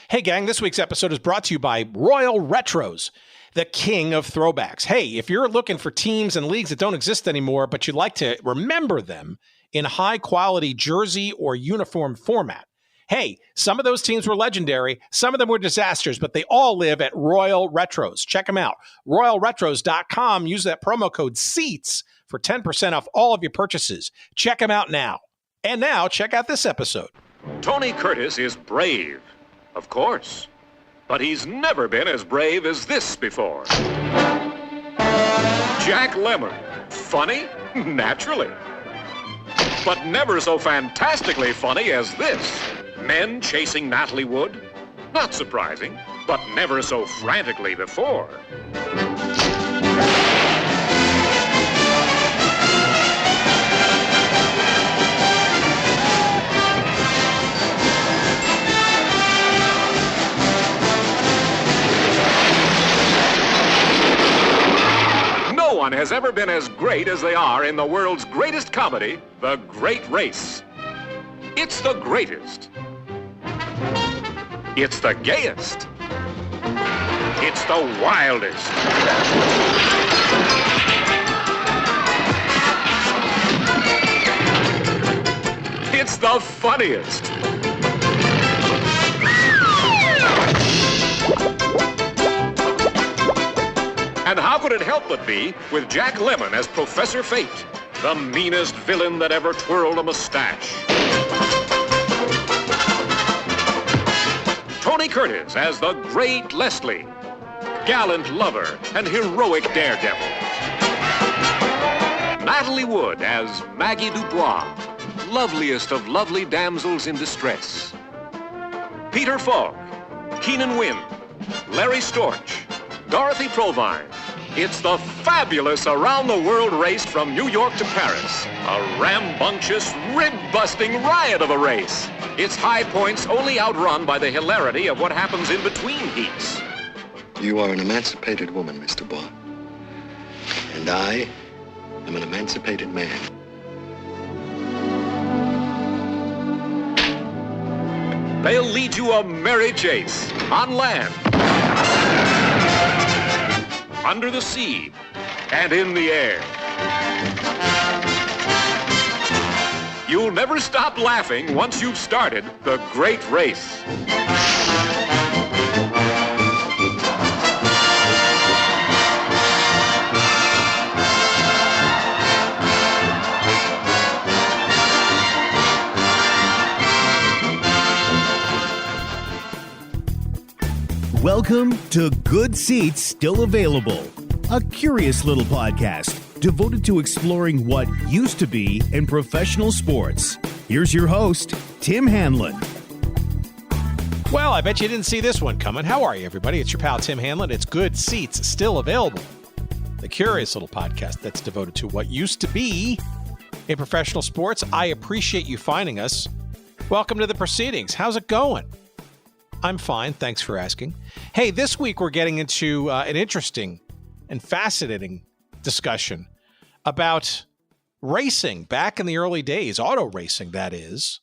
Hey, gang, this week's episode is brought to you by Royal Retros, the king of throwbacks. Hey, if you're looking for teams and leagues that don't exist anymore, but you'd like to remember them in high-quality jersey or uniform format, hey, some of those teams were legendary. Some of them were disasters, but they all live at Royal Retros. Check them out. RoyalRetros.com. Use that promo code SEATS for 10% off all of your purchases. Check them out now. And now, check out this episode. Tony Curtis is brave. Of course. But he's never been as brave as this before. Jack Lemmon. Funny? Naturally. But never so fantastically funny as this. Men chasing Natalie Wood? Not surprising, but never so frantically before. No one has ever been as great as they are in the world's greatest comedy, The Great Race. It's the greatest. It's the gayest. It's the wildest. It's the funniest. And how could it help but be with Jack Lemmon as Professor Fate, the meanest villain that ever twirled a mustache? Tony Curtis as the Great Leslie, gallant lover and heroic daredevil. Natalie Wood as Maggie Dubois, loveliest of lovely damsels in distress. Peter Falk, Keenan Wynn, Larry Storch, Dorothy Provine. It's the fabulous around-the-world race from New York to Paris. A rambunctious, rib-busting riot of a race. Its high points only outrun by the hilarity of what happens in between heats. You are an emancipated woman, Mr. Bond. And I am an emancipated man. They'll lead you a merry chase on land, under the sea, and in the air. You'll never stop laughing once you've started The Great Race. Welcome to Good Seats Still Available, a curious little podcast devoted to exploring what used to be in professional sports. Here's your host, Tim Hanlon. Well, I bet you didn't see this one coming. How are you, everybody? It's your pal, Tim Hanlon. It's Good Seats Still Available, the curious little podcast that's devoted to what used to be in professional sports. I appreciate you finding us. Welcome to the proceedings. How's it going? I'm fine. Thanks for asking. Hey, this week we're getting into an interesting and fascinating discussion about racing back in the early days, auto racing, that is.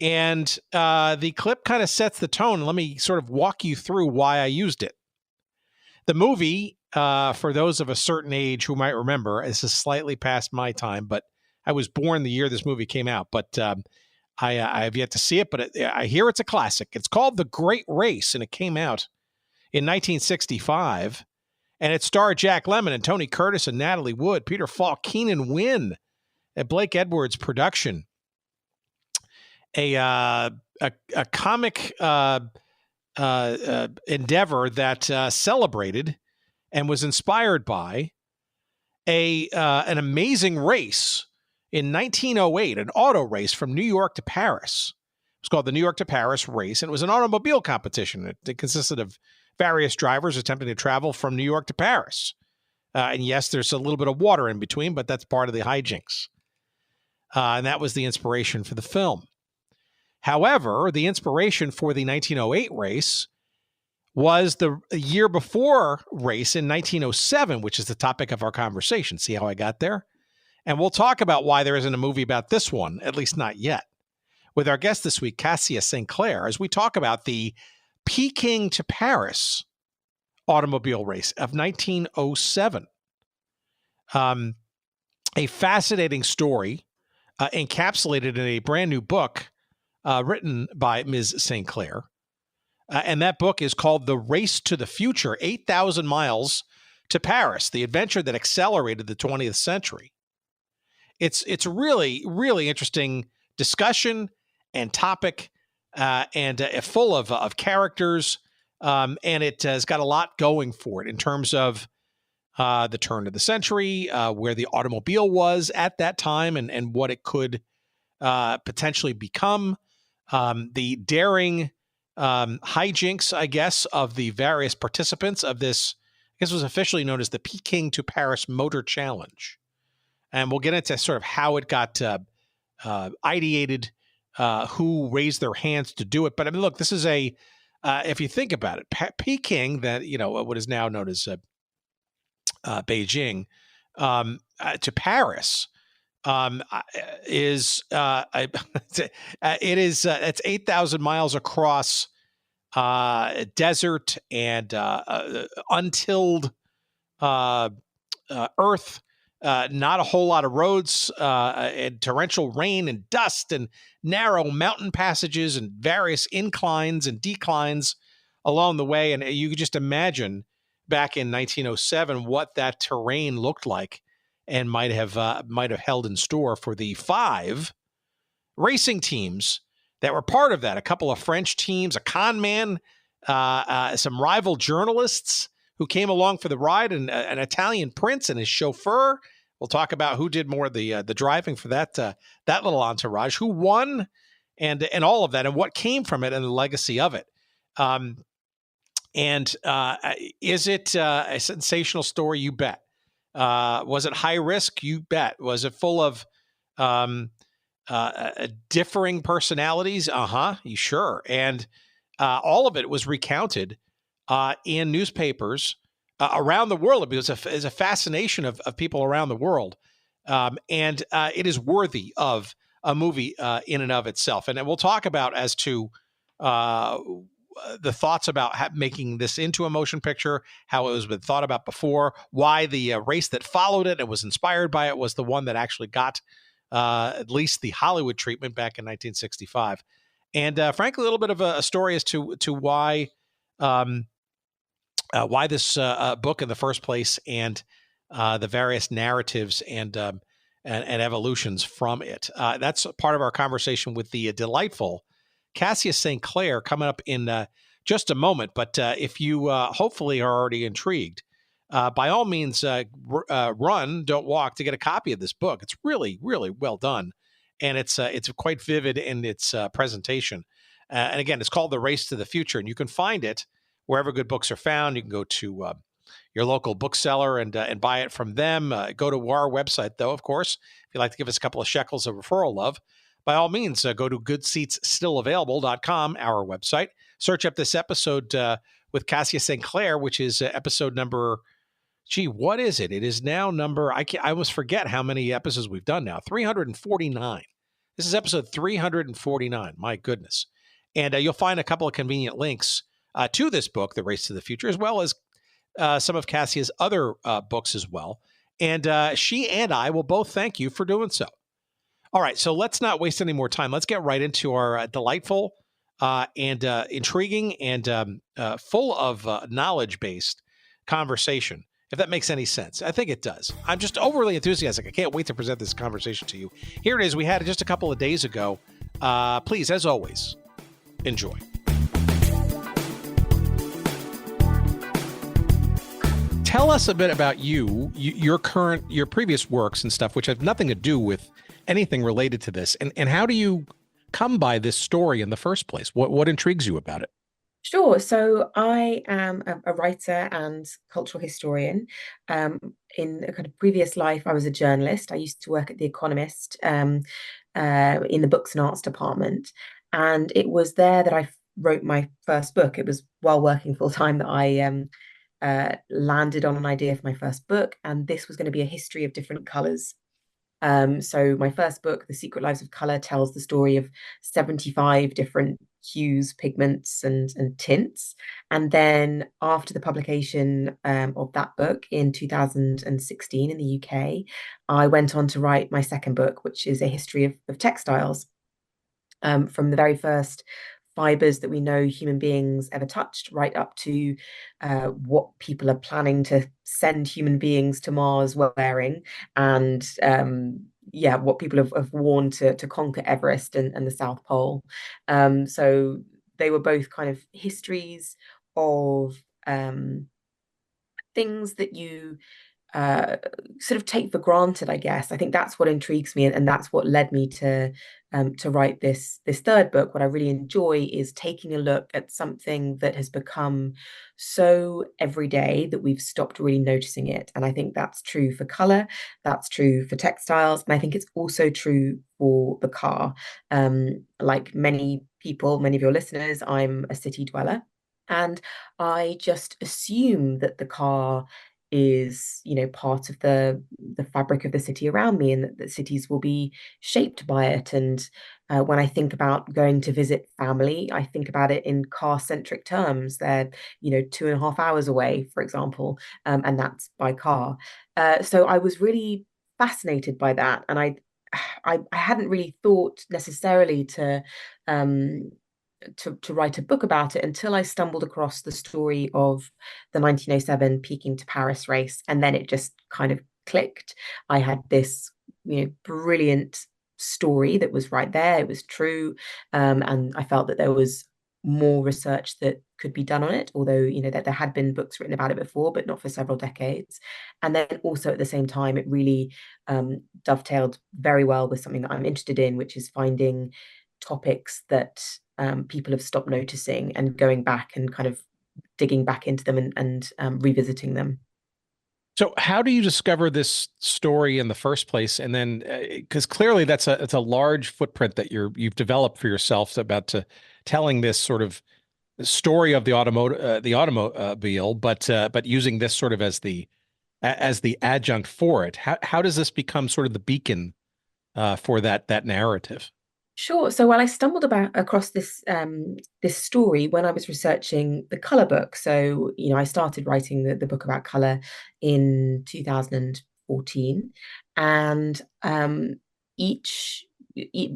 And the clip kind of sets the tone. Let me sort of walk you through why I used it. The movie, for those of a certain age who might remember, this is slightly past my time, but I was born the year this movie came out. But I have yet to see it, but I hear it's a classic. It's called The Great Race, and it came out in 1965. And it starred Jack Lemmon and Tony Curtis and Natalie Wood, Peter Falk, Keenan Wynn, a Blake Edwards production. A comic endeavor that celebrated and was inspired by an amazing race in 1908, an auto race from New York to Paris. It was called the New York to Paris race, and it was an automobile competition. It consisted of various drivers attempting to travel from New York to Paris. And yes, there's a little bit of water in between, but that's part of the hijinks. And that was the inspiration for the film. However, the inspiration for the 1908 race was the year before race in 1907, which is the topic of our conversation. See how I got there? And we'll talk about why there isn't a movie about this one, at least not yet, with our guest this week, Kassia St. Clair, as we talk about the Peking to Paris automobile race of 1907. A fascinating story encapsulated in a brand new book written by Ms. St. Clair. And that book is called The Race to the Future, 8,000 Miles to Paris, the adventure that accelerated the 20th century. It's really, really interesting discussion and topic and full of characters. And it has got a lot going for it in terms of the turn of the century, where the automobile was at that time and what it could potentially become, the daring hijinks, I guess, of the various participants of this. I guess was officially known as the Peking-to-Paris Motor Challenge. And we'll get into sort of how it got ideated, who raised their hands to do it. But I mean, look, this is if you think about it, Peking, that, what is now known as Beijing, to Paris, is it's 8,000 miles across desert and untilled earth. Not a whole lot of roads, and torrential rain and dust and narrow mountain passages and various inclines and declines along the way. And you could just imagine back in 1907 what that terrain looked like and might have held in store for the 5 racing teams that were part of that. A couple of French teams, a con man, some rival journalists who came along for the ride, and an Italian prince and his chauffeur. We'll talk about who did more of the driving for that little entourage, who won, and all of that, and what came from it, and the legacy of it. Is it a sensational story? You bet. Was it high risk? You bet. Was it full of differing personalities? You sure. And all of it was recounted in newspapers around the world. It was a fascination of people around the world. And it is worthy of a movie in and of itself. And we'll talk about as to the thoughts about making this into a motion picture, how it was been thought about before, why the race that followed it and was inspired by it was the one that actually got at least the Hollywood treatment back in 1965. And frankly, a little bit of a story as to why this book in the first place, and the various narratives and evolutions from it. That's part of our conversation with the delightful Kassia St. Clair coming up in just a moment. But if you hopefully are already intrigued, by all means, run, don't walk, to get a copy of this book. It's really, really well done. And it's quite vivid in its presentation. And again, it's called The Race to the Future, and you can find it wherever good books are found. You can go to your local bookseller and buy it from them. Go to our website, though, of course. If you'd like to give us a couple of shekels of referral love, by all means, go to goodseatsstillavailable.com, our website. Search up this episode with Kassia St. Clair, which is episode number, what is it? It is now number, I almost forget how many episodes we've done now, 349. This is episode 349, my goodness. And you'll find a couple of convenient links to this book, The Race to the Future, as well as some of Kassia's other books as well. And she and I will both thank you for doing so. All right, so let's not waste any more time. Let's get right into our delightful and intriguing and full of knowledge-based conversation, if that makes any sense. I think it does. I'm just overly enthusiastic. I can't wait to present this conversation to you. Here it is. We had it just a couple of days ago. Please, as always, enjoy. Tell us a bit about your previous works and stuff, which have nothing to do with anything related to this. And how do you come by this story in the first place? What intrigues you about it? Sure. So I am a writer and cultural historian. In a kind of previous life, I was a journalist. I used to work at The Economist in the books and arts department. And it was there that I wrote my first book. It was while working full time that I landed on an idea for my first book. And this was going to be a history of different colors. So my first book, The Secret Lives of Color, tells the story of 75 different hues, pigments, and tints. And then after the publication of that book in 2016 in the UK, I went on to write my second book, which is a history of textiles, from the very first fibers that we know human beings ever touched, right up to what people are planning to send human beings to Mars wearing, and yeah, what people have worn to conquer Everest and the South Pole. So they were both kind of histories of things that you uh, sort of take for granted, I guess. I think that's what intrigues me, and that's what led me to write this third book. What I really enjoy is taking a look at something that has become so everyday that we've stopped really noticing it. And I think that's true for color, that's true for textiles, and I think it's also true for the car. Like many people, many of your listeners, I'm a city dweller. And I just assume that the car is, part of the fabric of the city around me, and that cities will be shaped by it. And when I think about going to visit family, I think about it in car-centric terms. They're, 2.5 hours away, for example, and that's by car. So I was really fascinated by that, and I hadn't really thought necessarily um, to write a book about it until I stumbled across the story of the 1907 Peking-to-Paris race, and then it just kind of clicked. I had this, brilliant story that was right there. It was true, and I felt that there was more research that could be done on it, although that there had been books written about it before, but not for several decades. And then also at the same time, it really dovetailed very well with something that I'm interested in, which is finding topics that people have stopped noticing, and going back and kind of digging back into them, and revisiting them. So how do you discover this story in the first place? And then, because clearly it's a large footprint that you've developed for yourself about to telling this sort of story of the automobile, but using this sort of as the adjunct for it. How does this become sort of the beacon for that narrative? Sure. So, I stumbled across this story when I was researching the color book. So, I started writing the book about color in 2014, and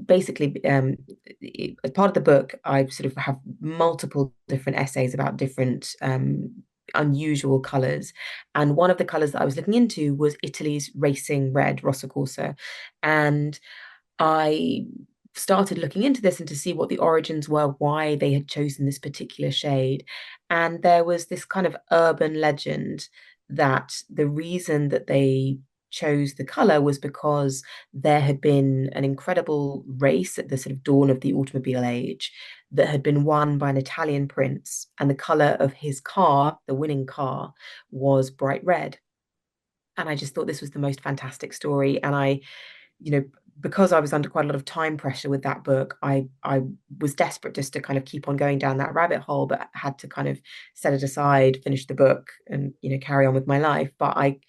basically, as part of the book, I sort of have multiple different essays about different unusual colors. And one of the colors that I was looking into was Italy's racing red, Rosso Corsa. And I started looking into this and to see what the origins were, why they had chosen this particular shade. And there was this kind of urban legend that the reason that they chose the color was because there had been an incredible race at the sort of dawn of the automobile age that had been won by an Italian prince, and the color of his car, the winning car, was bright red. And I just thought this was the most fantastic story. And you know, because I was under quite a lot of time pressure with that book, I was desperate just to kind of keep on going down that rabbit hole, but had to kind of set it aside, finish the book, and carry on with my life. But I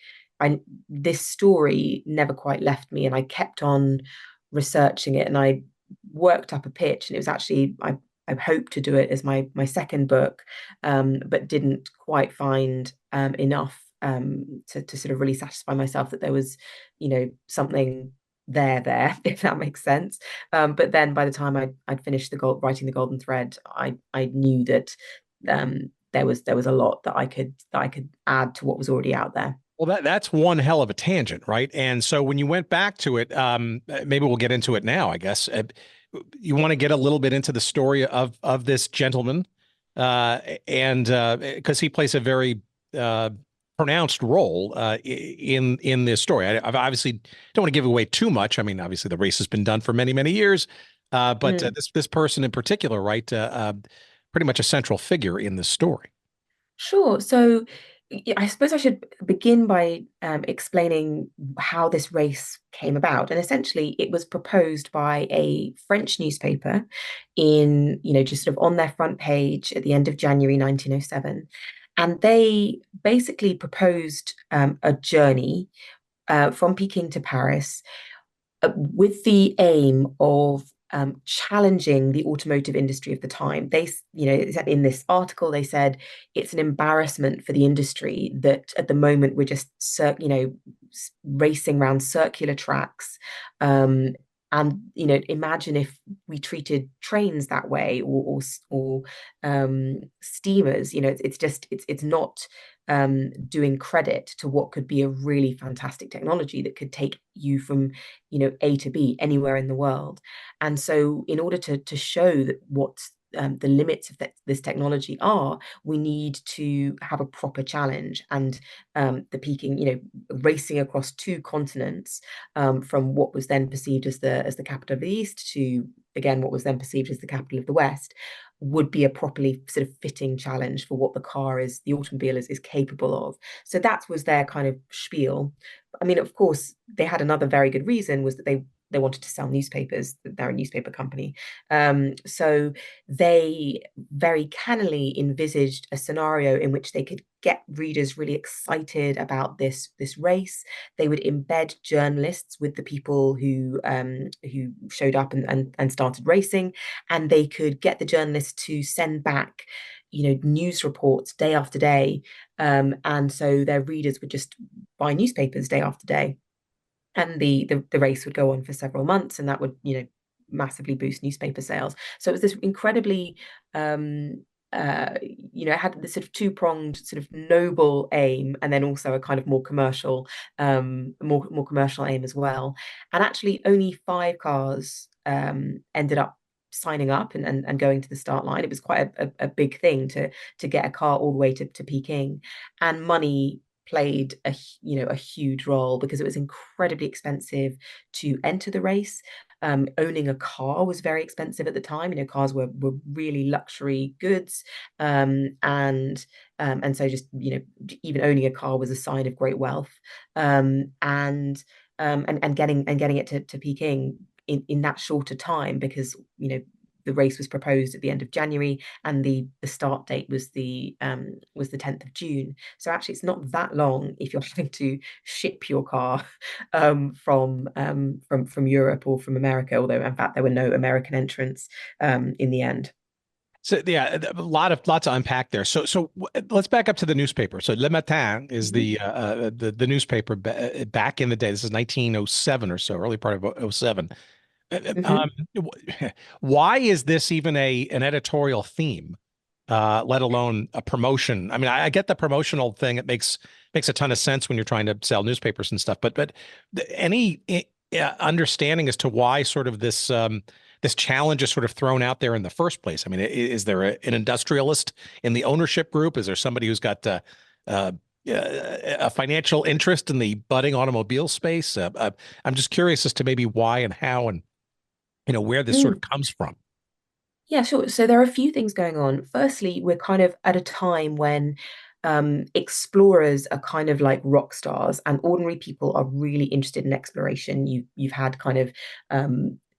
this story never quite left me, and I kept on researching it, and I worked up a pitch, and it was actually I hoped to do it as my second book, but didn't quite find enough to sort of really satisfy myself that there was, something there, if that makes sense. But then by the time I'd finished writing the Golden Thread, I knew that there was a lot that I could add to what was already out there. Well, that's one hell of a tangent, right? And so when you went back to it, maybe we'll get into it now, I guess. You want to get a little bit into the story of this gentleman, and because he plays a very pronounced role in this story. I obviously don't want to give away too much. I mean, obviously the race has been done for many, many years, but this person in particular, right, pretty much a central figure in this story. Sure. So yeah, I suppose I should begin by explaining how this race came about. And essentially, it was proposed by a French newspaper just sort of on their front page at the end of January 1907. And they basically proposed a journey from Peking to Paris with the aim of challenging the automotive industry of the time. They, in this article, they said it's an embarrassment for the industry that at the moment we're just, racing around circular tracks. And imagine if we treated trains that way, or steamers. It's not doing credit to what could be a really fantastic technology that could take you from A to B anywhere in the world. And so in order to show that what the limits of this technology are, we need to have a proper challenge. And the Peking, racing across two continents, from what was then perceived as the capital of the East to, again, what was then perceived as the capital of the West, would be a properly sort of fitting challenge for what the automobile is capable of. So that was their kind of spiel. I mean, of course, they had another very good reason, was that they wanted to sell newspapers. They're a newspaper company. So they very cannily envisaged a scenario in which they could get readers really excited about this race. They would embed journalists with the people who showed up and started racing, and they could get the journalists to send back news reports day after day, and so their readers would just buy newspapers day after day, and the race would go on for several months, and that would massively boost newspaper sales. So it was this incredibly it had this sort of two-pronged sort of noble aim, and then also a kind of more commercial aim as well. And actually only 5 cars ended up signing up and going to the start line. It was quite a big thing to get a car all the way to Peking, and money played a huge role, because it was incredibly expensive to enter the race. Owning a car was very expensive at the time. Cars were really luxury goods, and so just even owning a car was a sign of great wealth. And getting it to Peking in that shorter time, because the race was proposed at the end of January, and the start date was the 10th of June. So actually, it's not that long if you're having to ship your car from Europe or from America. Although in fact there were no American entrants in the end. So yeah, a lot to unpack there. So let's back up to the newspaper. So Le Matin is the newspaper back in the day. This is 1907 or so, early part of 07. Why is this even an editorial theme, let alone a promotion? I mean, I get the promotional thing. It makes a ton of sense when you're trying to sell newspapers and stuff. But any understanding as to why sort of this challenge is sort of thrown out there in the first place? I mean, is there an industrialist in the ownership group? Is there somebody who's got a financial interest in the budding automobile space? I'm just curious as to maybe why and how, and where this sort of comes from. Yeah, sure. So there are a few things going on. Firstly, we're kind of at a time when explorers are kind of like rock stars, and ordinary people are really interested in exploration. You've had kind of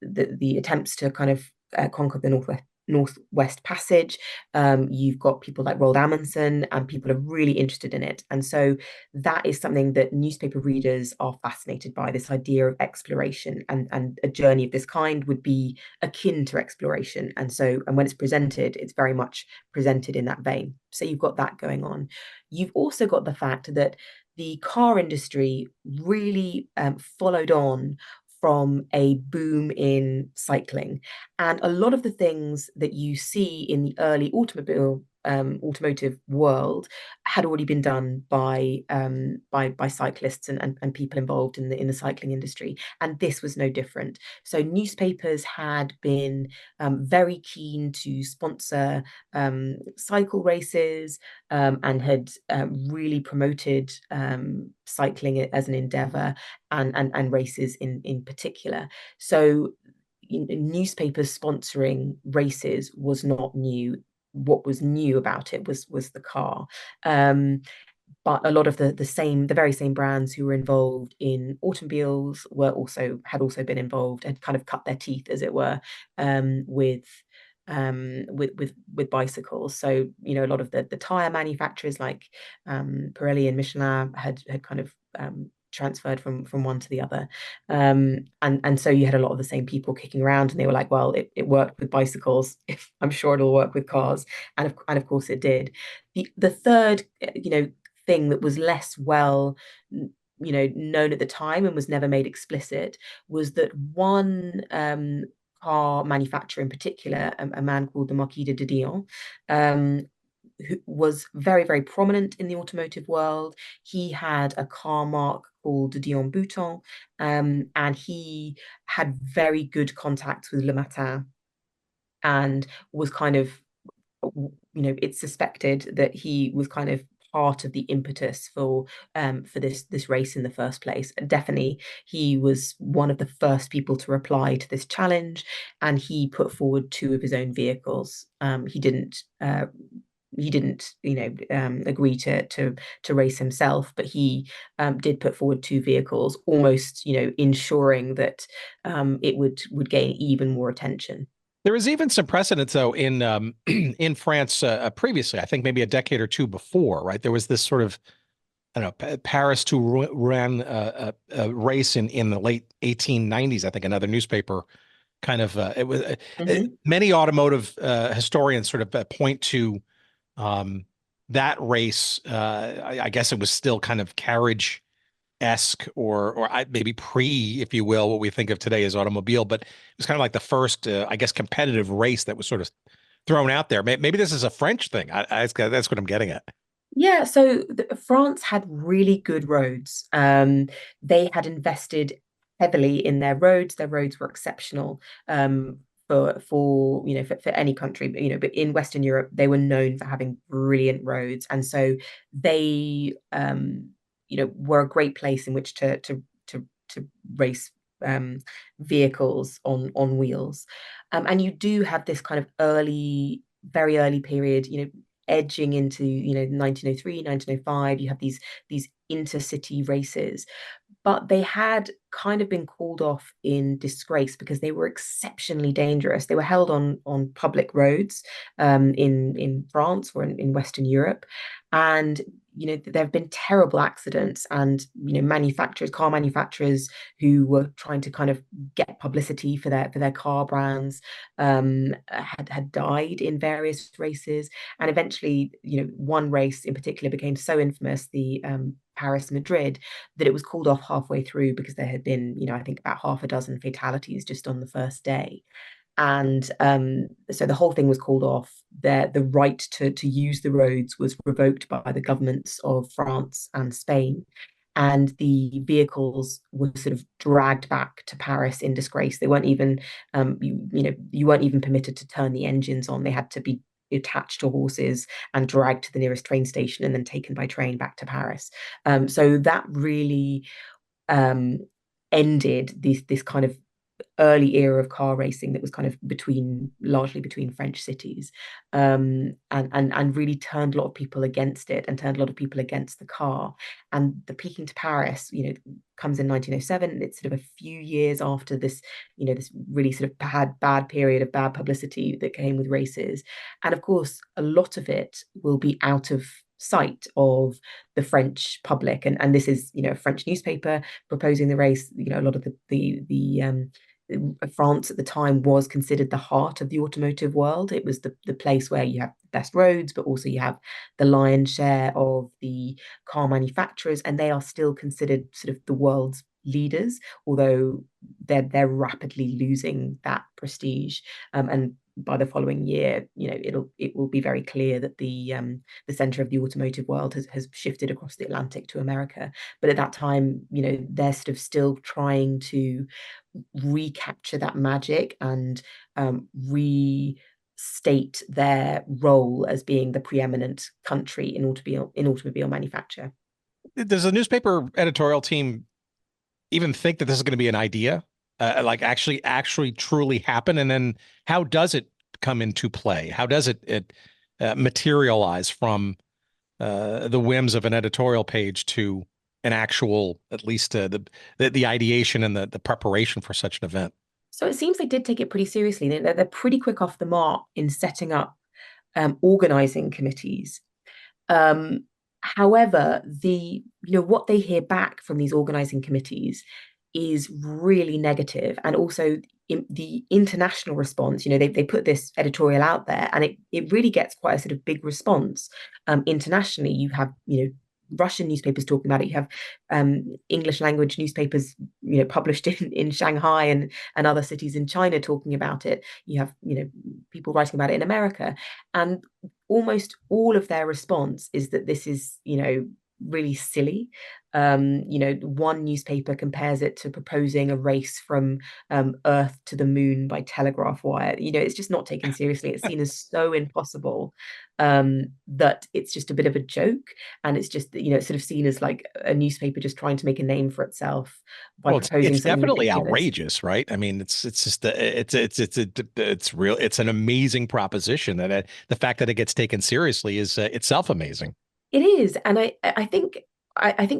the attempts to kind of conquer the Northwest Passage. You've got people like Roald Amundsen, and people are really interested in it. And so that is something that newspaper readers are fascinated by, this idea of exploration, and a journey of this kind would be akin to exploration. And when it's presented, it's very much presented in that vein. So you've got that going on. You've also got the fact that the car industry really followed on from a boom in cycling, and a lot of the things that you see in the early automotive world had already been done by cyclists and people involved in the cycling industry, and this was no different. So newspapers had been very keen to sponsor cycle races, and had really promoted cycling as an endeavor, and races in particular. So newspapers sponsoring races was not new. What was new about it was the car. But a lot of the very same brands who were involved in automobiles had also been involved, had kind of cut their teeth, as it were, with bicycles. So a lot of the tire manufacturers like Pirelli and Michelin had kind of transferred from one to the other. And so you had a lot of the same people kicking around, and they were like, well, it worked with bicycles. I'm sure it'll work with cars. And of course it did. The third, thing that was less well, known at the time and was never made explicit was that one car manufacturer in particular, a man called the Marquis de Dion, who was very, very prominent in the automotive world. He had a car marque called de Dion Bouton, and he had very good contacts with Le Matin, and was kind of, it's suspected that he was kind of part of the impetus for this race in the first place. And definitely, he was one of the first people to reply to this challenge, and he put forward two of his own vehicles. He didn't agree to race himself, but he did put forward two vehicles, almost ensuring that it would gain even more attention. There is even some precedent, though, in in France previously. I think maybe a decade or two before, right? There was this sort of, I don't know, Paris to Rouen race in the late 1890s. I think another newspaper kind of many automotive historians sort of point to that race. I guess it was still kind of carriage-esque, or maybe pre, if you will, what we think of today as automobile, but it was kind of like the first, I guess, competitive race that was sort of thrown out there. Maybe this is a French thing. That's what I'm getting at. Yeah, so France had really good roads. They had invested heavily in their roads. Their roads were exceptional. For any country, but in Western Europe, they were known for having brilliant roads, and so they were a great place in which to race vehicles on wheels. And you do have this kind of very early period, edging into 1903, 1905. You have these intercity races, but they had kind of been called off in disgrace because they were exceptionally dangerous. They were held on public roads in France or in Western Europe, and there have been terrible accidents, and car manufacturers who were trying to kind of get publicity for their car brands had died in various races. And eventually, one race in particular became so infamous, the Paris-Madrid, that it was called off halfway through because there had been, I think about half a dozen fatalities just on the first day. And so the whole thing was called off. The right to use the roads was revoked by the governments of France and Spain. And the vehicles were sort of dragged back to Paris in disgrace. They weren't even, you weren't even permitted to turn the engines on. They had to be attached to horses and dragged to the nearest train station and then taken by train back to Paris. So that really ended this kind of early era of car racing that was kind of largely between French cities, and really turned a lot of people against it and turned a lot of people against the car. And the Peking-to-Paris, comes in 1907. It's sort of a few years after this, this really sort of bad period of bad publicity that came with races. And of course, a lot of it will be out of sight of the French public. And this is, a French newspaper proposing the race. A lot of the France at the time was considered the heart of the automotive world. It was the place where you have the best roads, but also you have the lion's share of the car manufacturers, and they are still considered sort of the world's leaders, although they're rapidly losing that prestige. And by the following year, it will be very clear that the center of the automotive world has shifted across the Atlantic to America. But at that time, they're sort of still trying to recapture that magic and restate their role as being the preeminent country in automobile manufacture. Does the newspaper editorial team even think that this is going to be an idea, like actually truly happen? And then how does it come into play? How does it materialize from the whims of an editorial page to an actual, at least the ideation and the preparation for such an event? So it seems they did take it pretty seriously. They're pretty quick off the mark in setting up organizing committees. However, what they hear back from these organizing committees is really negative, and also the international response. They put this editorial out there, and it really gets quite a sort of big response internationally. You have Russian newspapers talking about it. You have English language newspapers published in Shanghai and other cities in China talking about it. You have people writing about it in America, and almost all of their response is that this is really silly. One newspaper compares it to proposing a race from Earth to the moon by telegraph wire. It's just not taken seriously. It's seen as so impossible that it's just a bit of a joke, and it's just it's sort of seen as like a newspaper just trying to make a name for itself by Well, proposing it's something definitely ridiculous. outrageous, right? I mean, it's just it's real. It's an amazing proposition that the fact that it gets taken seriously is itself amazing. It is, and I think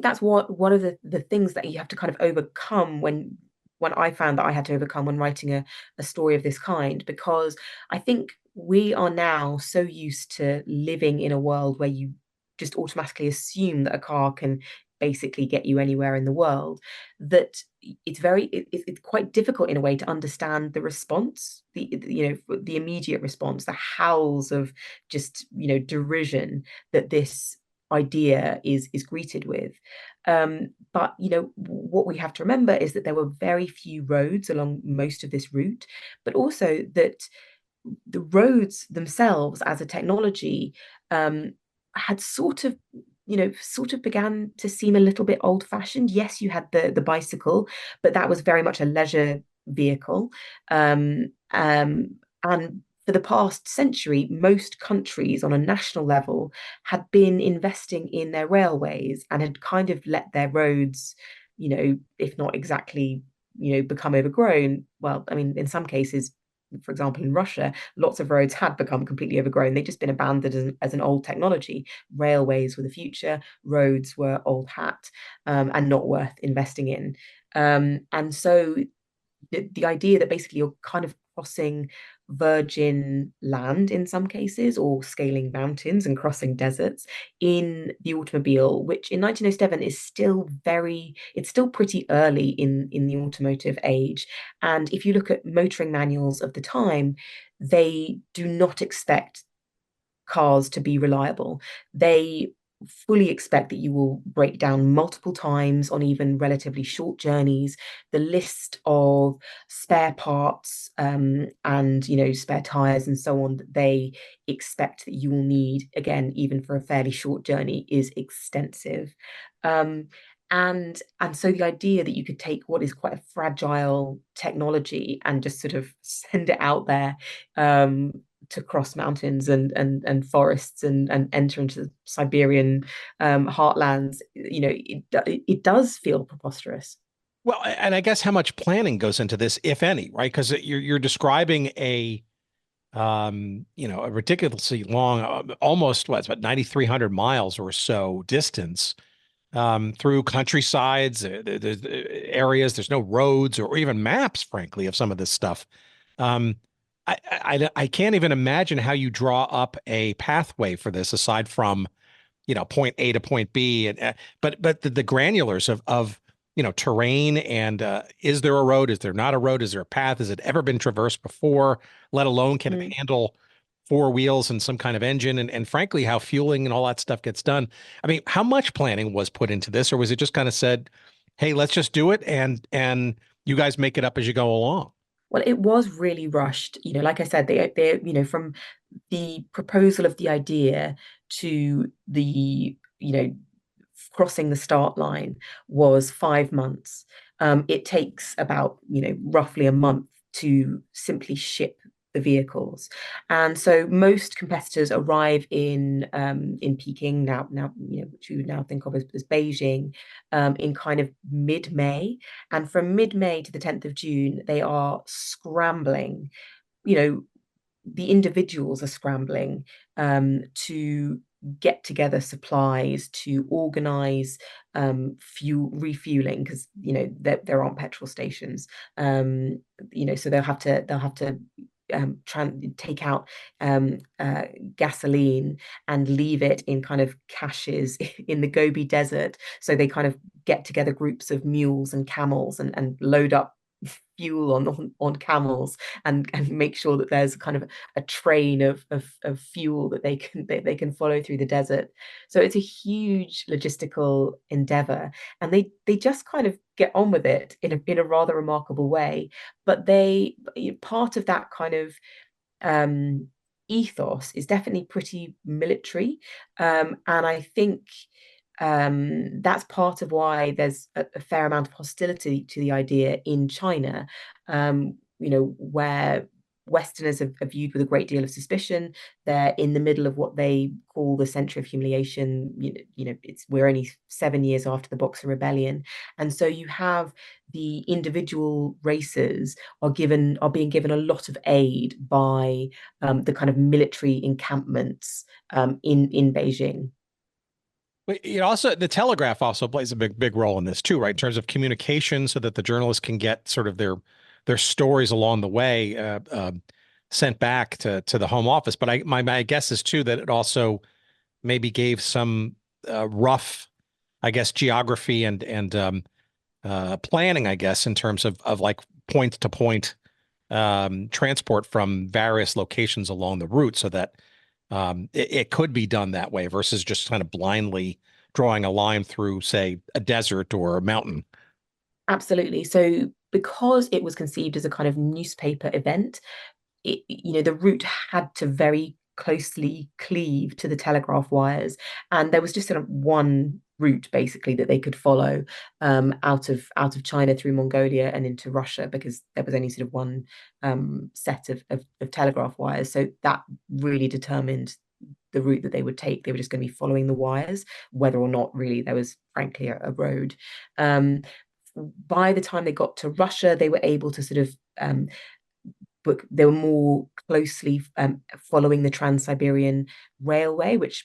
that's one of the things that you have to kind of overcome when I found that I had to overcome when writing a story of this kind, because I think we are now so used to living in a world where you just automatically assume that a car can basically get you anywhere in the world, that it's quite difficult in a way to understand the response, the immediate response, the howls of just derision that this idea is greeted with. But what we have to remember is that there were very few roads along most of this route, but also that the roads themselves as a technology had sort of began to seem a little bit old-fashioned. Yes, you had the bicycle, but that was very much a leisure vehicle. And for the past century, most countries on a national level had been investing in their railways and had kind of let their roads, if not exactly, become overgrown. Well, I mean, in some cases, for example, in Russia, lots of roads had become completely overgrown. They'd just been abandoned as an old technology. Railways were the future, roads were old hat, and not worth investing in. And so the idea that basically you're kind of crossing virgin land in some cases, or scaling mountains and crossing deserts in the automobile, which in 1907 is it's still pretty early in the automotive age. And if you look at motoring manuals of the time, they do not expect cars to be reliable. They fully expect that you will break down multiple times on even relatively short journeys. The list of spare parts and spare tires and so on that they expect that you will need, again, even for a fairly short journey, is extensive. And so the idea that you could take what is quite a fragile technology and just sort of send it out there to cross mountains and forests and enter into the Siberian heartlands, it does feel preposterous. Well, and I guess how much planning goes into this, if any, right? Because you're describing a ridiculously long, almost it's about 9,300 miles or so distance through countrysides, there's areas, there's no roads or even maps, frankly, of some of this stuff. Um, I can't even imagine how you draw up a pathway for this aside from, point A to point B. And but the granulars of terrain and is there a road? Is there not a road? Is there a path? Has it ever been traversed before? Let alone can it handle four wheels and some kind of engine? And frankly, how fueling and all that stuff gets done. I mean, how much planning was put into this, or was it just kind of said, "Hey, let's just do it, and you guys make it up as you go along"? Well, it was really rushed. Like I said, they from the proposal of the idea to the crossing the start line was 5 months. It takes about roughly a month to simply ship the vehicles, and so most competitors arrive in Peking now, which we would now think of as Beijing, in kind of mid-May, and from mid-May to the 10th of June, they are scrambling. You know, the individuals are scrambling to get together supplies, to organize refueling, because there aren't petrol stations. So they'll have to take out gasoline and leave it in kind of caches in the Gobi Desert. So they kind of get together groups of mules and camels and load up fuel on camels and make sure that there's kind of a train of fuel that they can follow through the desert. So it's a huge logistical endeavor, and they just kind of get on with it in a rather remarkable way. But they part of that kind of ethos is definitely pretty military, and I think that's part of why there's a fair amount of hostility to the idea in China, where Westerners are viewed with a great deal of suspicion. They're in the middle of what they call the century of humiliation. We're only 7 years after the Boxer Rebellion, and so you have the individual races are being given a lot of aid by the kind of military encampments in Beijing. But also the telegraph also plays a big role in this too, right? In terms of communication, so that the journalists can get sort of their stories along the way sent back to the home office. But my guess is too that it also maybe gave some rough, I guess, geography and planning, I guess, in terms of like point to point transport from various locations along the route, so that it could be done that way versus just kind of blindly drawing a line through, say, a desert or a mountain. Absolutely. So because it was conceived as a kind of newspaper event, the route had to very closely cleave to the telegraph wires, and there was just sort of one route basically that they could follow out of China through Mongolia and into Russia, because there was only sort of one set of telegraph wires. So that really determined the route that they would take. They were just going to be following the wires, whether or not really there was frankly a road. By the time they got to Russia, they were able to sort of they were more closely following the Trans-Siberian Railway, which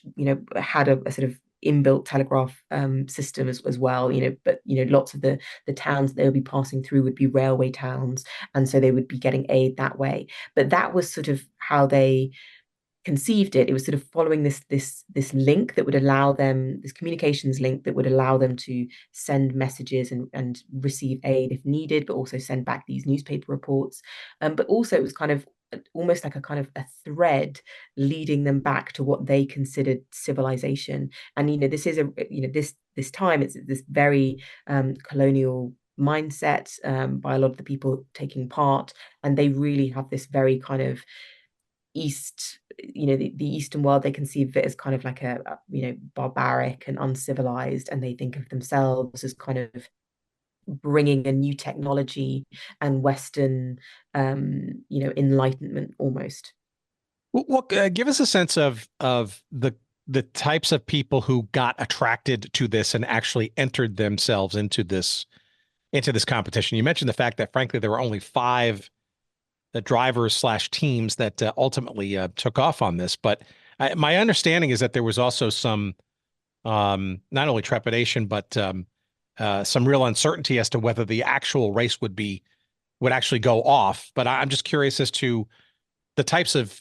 had a sort of inbuilt telegraph system as well. But lots of the towns they would be passing through would be railway towns, and so they would be getting aid that way. But that was sort of how they conceived it. It was sort of following this link that would allow them, this communications link that would allow them to send messages and receive aid if needed, but also send back these newspaper reports. But also it was kind of almost like a kind of a thread leading them back to what they considered civilization. And this is this time it's this very colonial mindset by a lot of the people taking part, and they really have this very kind of the Eastern world. They conceive of it as kind of like a barbaric and uncivilized, and they think of themselves as kind of bringing a new technology and Western enlightenment almost. Well, give us a sense of the types of people who got attracted to this and actually entered themselves into this competition. You mentioned the fact that frankly there were only 5 the drivers/teams that ultimately took off on this. But my understanding is that there was also some not only trepidation, but some real uncertainty as to whether the actual race would actually go off. But I'm just curious as to the types of,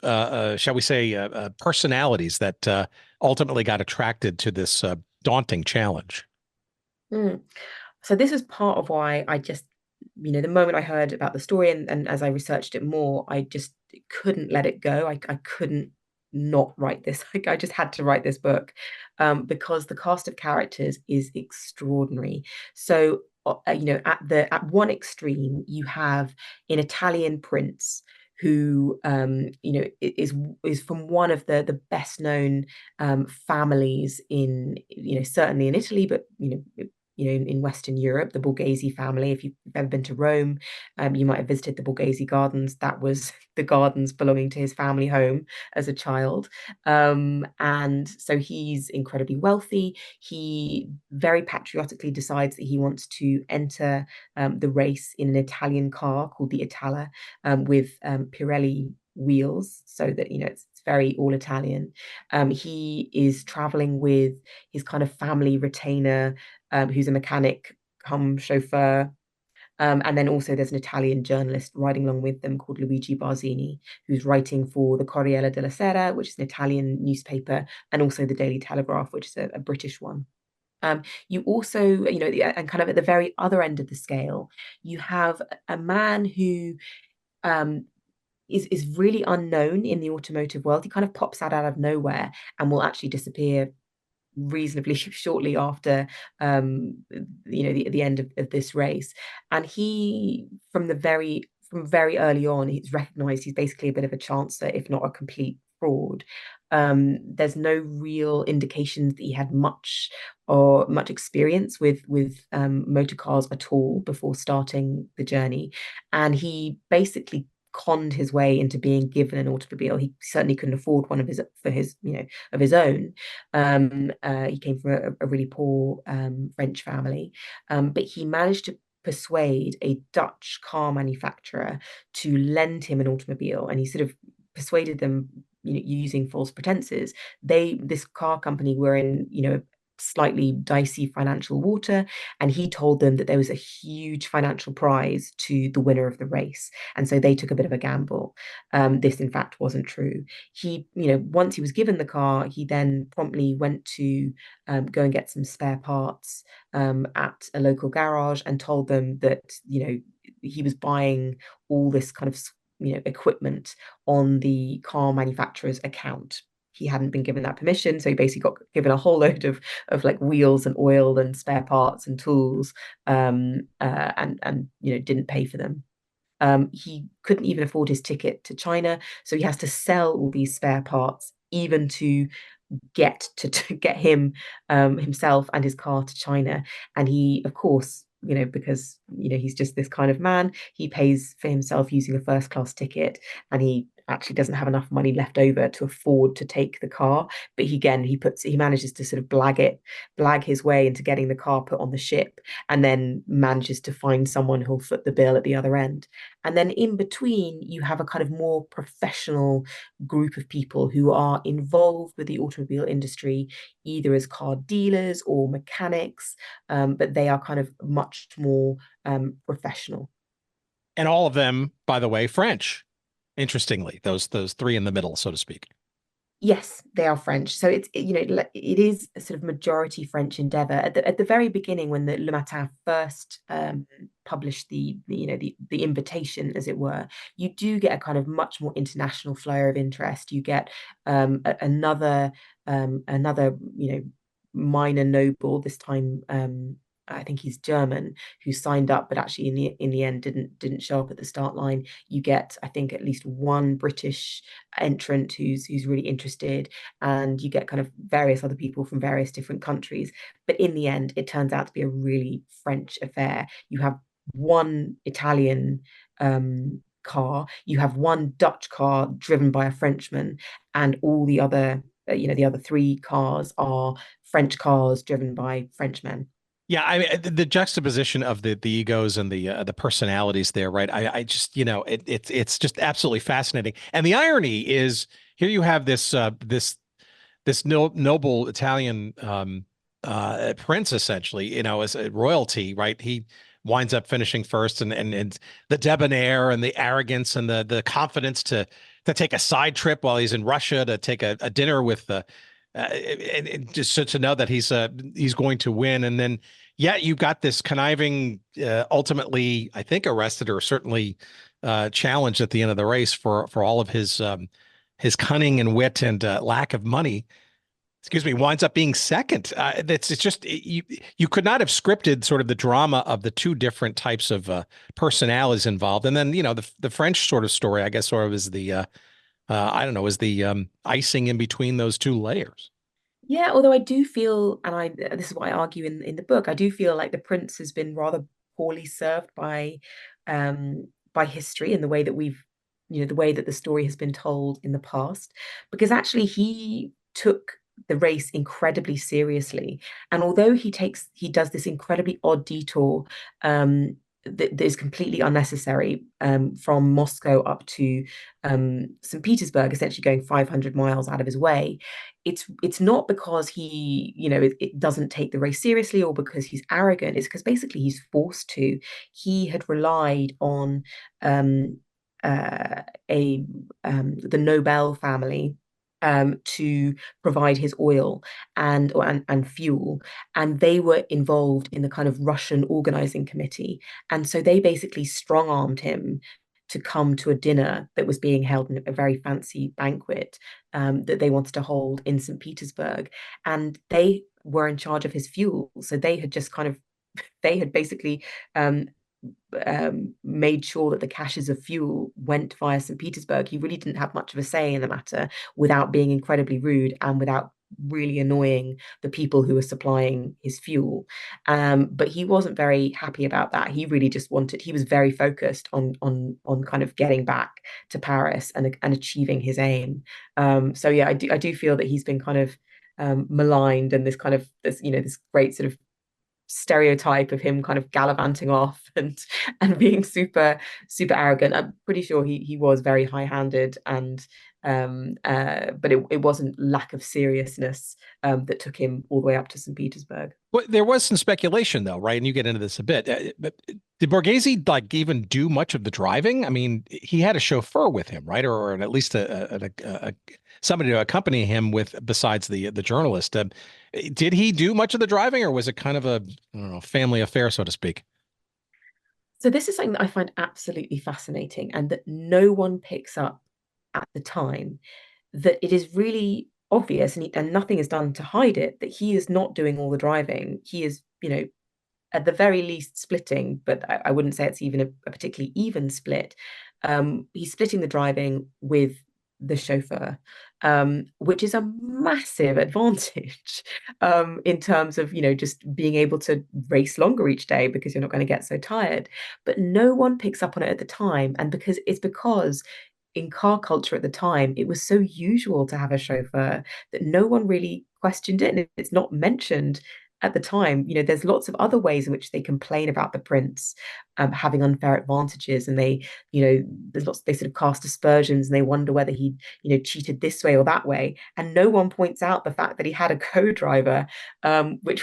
shall we say, personalities that ultimately got attracted to this daunting challenge. So this was part of why I just, the moment I heard about the story and as I researched it more, I just couldn't let it go. I couldn't not write this. I just had to write this book because the cast of characters is extraordinary. So, at one extreme, you have an Italian prince who is from one of the best known families in certainly in Italy, but in Western Europe, the Borghese family. If you've ever been to Rome, you might have visited the Borghese Gardens. That was the gardens belonging to his family home as a child. And so he's incredibly wealthy. He very patriotically decides that he wants to enter the race in an Italian car called the Itala with Pirelli wheels, so that it's very all Italian. He is traveling with his kind of family retainer, who's a mechanic come chauffeur. And then also there's an Italian journalist riding along with them called Luigi Barzini, who's writing for the Corriere della Sera, which is an Italian newspaper, and also the Daily Telegraph, which is a British one. You also, and kind of at the very other end of the scale, you have a man who um, is really unknown in the automotive world. He kind of pops out of nowhere and will actually disappear reasonably shortly after the end of this race. And he, from very early on, he's recognized he's basically a bit of a chancer, if not a complete fraud. There's no real indications that he had much experience with motor cars at all before starting the journey, and he basically conned his way into being given an automobile. He certainly couldn't afford one of his of his own. He came from a really poor French family, but he managed to persuade a Dutch car manufacturer to lend him an automobile, and he sort of persuaded them, using false pretenses. This car company were in, slightly dicey financial water, and he told them that there was a huge financial prize to the winner of the race, and so they took a bit of a gamble. This in fact wasn't true. He, once he was given the car, he then promptly went to go and get some spare parts at a local garage, and told them that he was buying all this kind of equipment on the car manufacturer's account. He hadn't been given that permission, so he basically got given a whole load of like wheels and oil and spare parts and tools, and didn't pay for them. He couldn't even afford his ticket to China, so he has to sell all these spare parts even to get him himself and his car to China. And he, of course, because he's just this kind of man, he pays for himself using a first class ticket, and he actually doesn't have enough money left over to afford to take the car. But he manages to sort of blag his way into getting the car put on the ship, and then manages to find someone who'll foot the bill at the other end. And then in between, you have a kind of more professional group of people who are involved with the automobile industry, either as car dealers or mechanics, but they are kind of much more professional. And all of them, by the way, French. Interestingly, those three in the middle, so to speak. Yes, they are French. So it is a sort of majority French endeavor. At the very beginning, when the Le Matin first published the invitation, as it were, you do get a kind of much more international flow of interest. You get another minor noble, this time I think he's German, who signed up, but actually in the end didn't show up at the start line. You get, I think, at least one British entrant who's really interested, and you get kind of various other people from various different countries. But in the end, it turns out to be a really French affair. You have one Italian car, you have one Dutch car driven by a Frenchman, and all the other the other three cars are French cars driven by Frenchmen. Yeah, I mean the juxtaposition of the egos and the personalities there, right? I just it's just absolutely fascinating. And the irony is here you have this noble Italian prince, essentially, as a royalty, right? He winds up finishing first, and the debonair and the arrogance and the confidence to take a side trip while he's in Russia, to take a dinner with the and just to know that he's going to win. And then you've got this conniving, ultimately I think arrested or certainly challenged at the end of the race for all of his cunning and wit and lack of money. Excuse me, winds up being second. It's just you could not have scripted sort of the drama of the two different types of personalities involved. And then the French sort of story, I guess, sort of is the I don't know, is the icing in between those two layers. Yeah, although I do feel, and this is what I argue in the book, I do feel like the prince has been rather poorly served by history and the way that the way that the story has been told in the past, because actually he took the race incredibly seriously. And although he does this incredibly odd detour, that is completely unnecessary, from Moscow up to St. Petersburg, essentially going 500 miles out of his way. It's not because he, it doesn't take the race seriously or because he's arrogant. It's because basically he's forced to. He had relied on the Nobel family to provide his oil and fuel, and they were involved in the kind of Russian organizing committee, and so they basically strong-armed him to come to a dinner that was being held in a very fancy banquet that they wanted to hold in St. Petersburg, and they were in charge of his fuel, so they had basically made sure that the caches of fuel went via St. Petersburg. He really didn't have much of a say in the matter without being incredibly rude and without really annoying the people who were supplying his fuel. But he wasn't very happy about that. He really just he was very focused on kind of getting back to Paris and achieving his aim. So yeah, I do feel that he's been kind of maligned, and this great sort of stereotype of him kind of gallivanting off and being super arrogant. I'm pretty sure he was very high-handed, and but it wasn't lack of seriousness that took him all the way up to St. Petersburg. Well, there was some speculation, though, right? And you get into this a bit. But did Borghese even do much of the driving? I mean, he had a chauffeur with him, right, or at least somebody to accompany him with, besides the journalist. Did he do much of the driving, or was it kind of a, I don't know, family affair, so to speak? So this is something that I find absolutely fascinating, and that no one picks up at the time, that it is really obvious, and nothing is done to hide it, that he is not doing all the driving. He is, at the very least splitting, but I wouldn't say it's even a particularly even split. He's splitting the driving with the chauffeur, which is a massive advantage in terms of, just being able to race longer each day because you're not going to get so tired. But no one picks up on it at the time, and because in car culture at the time, it was so usual to have a chauffeur that no one really questioned it, and it's not mentioned at the time. There's lots of other ways in which they complain about the prince having unfair advantages, and they sort of cast aspersions, and they wonder whether he, cheated this way or that way, and no one points out the fact that he had a co-driver, which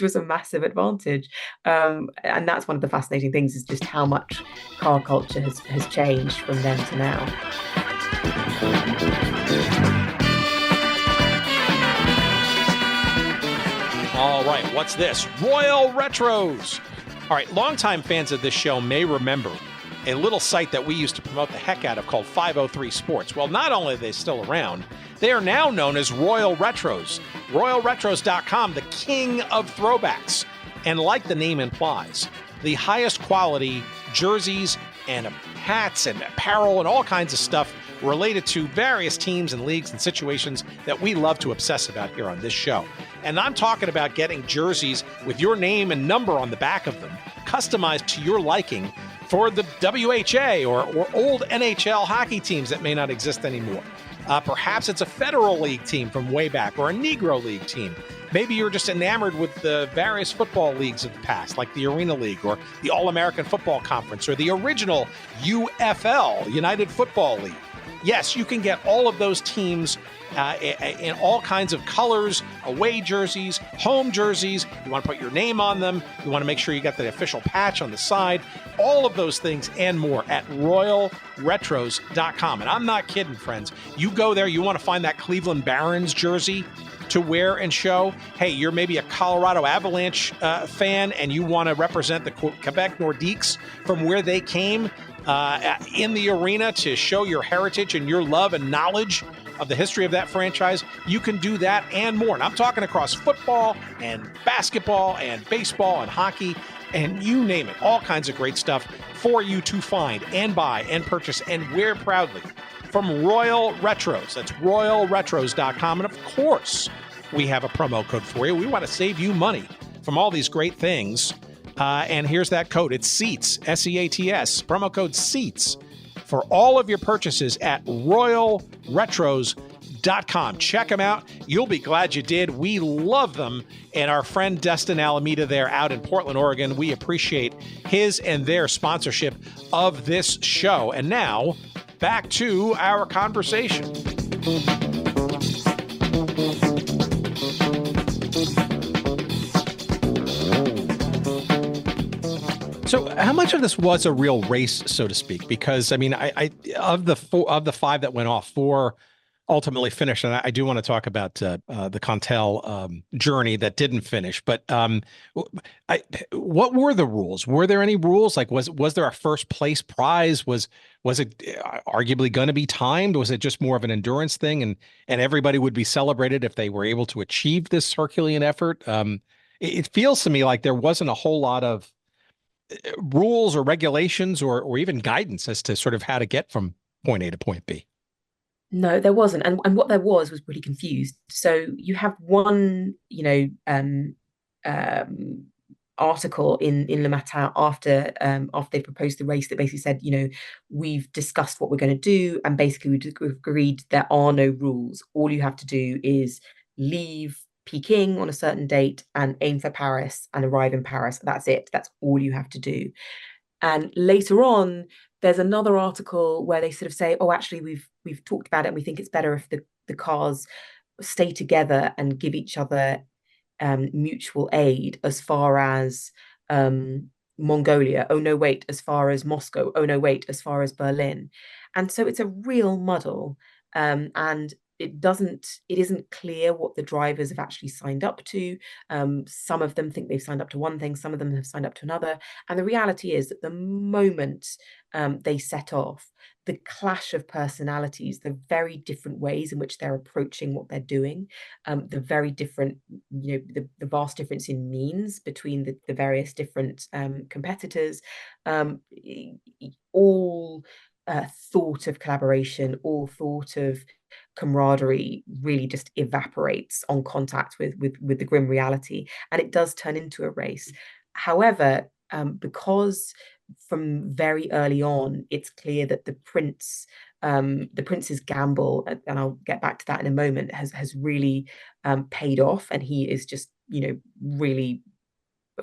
was a massive advantage, and that's one of the fascinating things, is just how much car culture has changed from then to now. All right, what's this? Royal Retros. All right, longtime fans of this show may remember a little site that we used to promote the heck out of called 503 Sports. Well, not only are they still around, they are now known as Royal Retros. RoyalRetros.com, the king of throwbacks. And like the name implies, the highest quality jerseys and hats and apparel and all kinds of stuff related to various teams and leagues and situations that we love to obsess about here on this show. And I'm talking about getting jerseys with your name and number on the back of them, customized to your liking for the WHA or old NHL hockey teams that may not exist anymore. Perhaps it's a Federal League team from way back, or a Negro League team. Maybe you're just enamored with the various football leagues of the past, like the Arena League or the All-American Football Conference or the original UFL, United Football League. Yes, you can get all of those teams in all kinds of colors, away jerseys, home jerseys. You want to put your name on them. You want to make sure you got the official patch on the side. All of those things and more at RoyalRetros.com. And I'm not kidding, friends. You go there, you want to find that Cleveland Barons jersey to wear and show. Hey, you're maybe a Colorado Avalanche fan and you want to represent the Quebec Nordiques from where they came in the arena to show your heritage and your love and knowledge of the history of that franchise. You can do that and more. And I'm talking across football and basketball and baseball and hockey and you name it. All kinds of great stuff for you to find and buy and purchase and wear proudly from Royal Retros. That's RoyalRetros.com. And of course, we have a promo code for you. We want to save you money from all these great things. And here's that code. It's SEATS, SEATS, promo code SEATS for all of your purchases at RoyalRetros.com. Check them out. You'll be glad you did. We love them. And our friend Destin Alameda there out in Portland, Oregon, we appreciate his and their sponsorship of this show. And now, back to our conversation. So how much of this was a real race, so to speak? Because, I mean, I of the five that went off, four ultimately finished. And I do want to talk about the Cantel journey that didn't finish. But what were the rules? Were there any rules? Like, was there a first place prize? Was it arguably going to be timed? Was it just more of an endurance thing? And everybody would be celebrated if they were able to achieve this Herculean effort? It feels to me like there wasn't a whole lot of rules or regulations or even guidance as to sort of how to get from point A to point B. No, there wasn't. And what there was pretty confused. So you have one, article in Le Matin after they proposed the race that basically said, we've discussed what we're going to do, and basically we've agreed there are no rules. All you have to do is leave Peking on a certain date and aim for Paris and arrive in Paris. That's it. That's all you have to do. And later on, there's another article where they sort of say, oh, actually, we've talked about it, and we think it's better if the cars stay together and give each other mutual aid as far as Mongolia. Oh, no, wait, as far as Moscow. Oh, no, wait, as far as Berlin. And so it's a real muddle. And it isn't clear what the drivers have actually signed up to. Some of them think they've signed up to one thing, some of them have signed up to another. And the reality is that the moment they set off, the clash of personalities, the very different ways in which they're approaching what they're doing, the very different, the vast difference in means between the various different competitors, all thought of collaboration, all thought of camaraderie really just evaporates on contact with the grim reality, and it does turn into a race. However, because from very early on it's clear that the prince's gamble, and I'll get back to that in a moment, has really paid off, and he is just really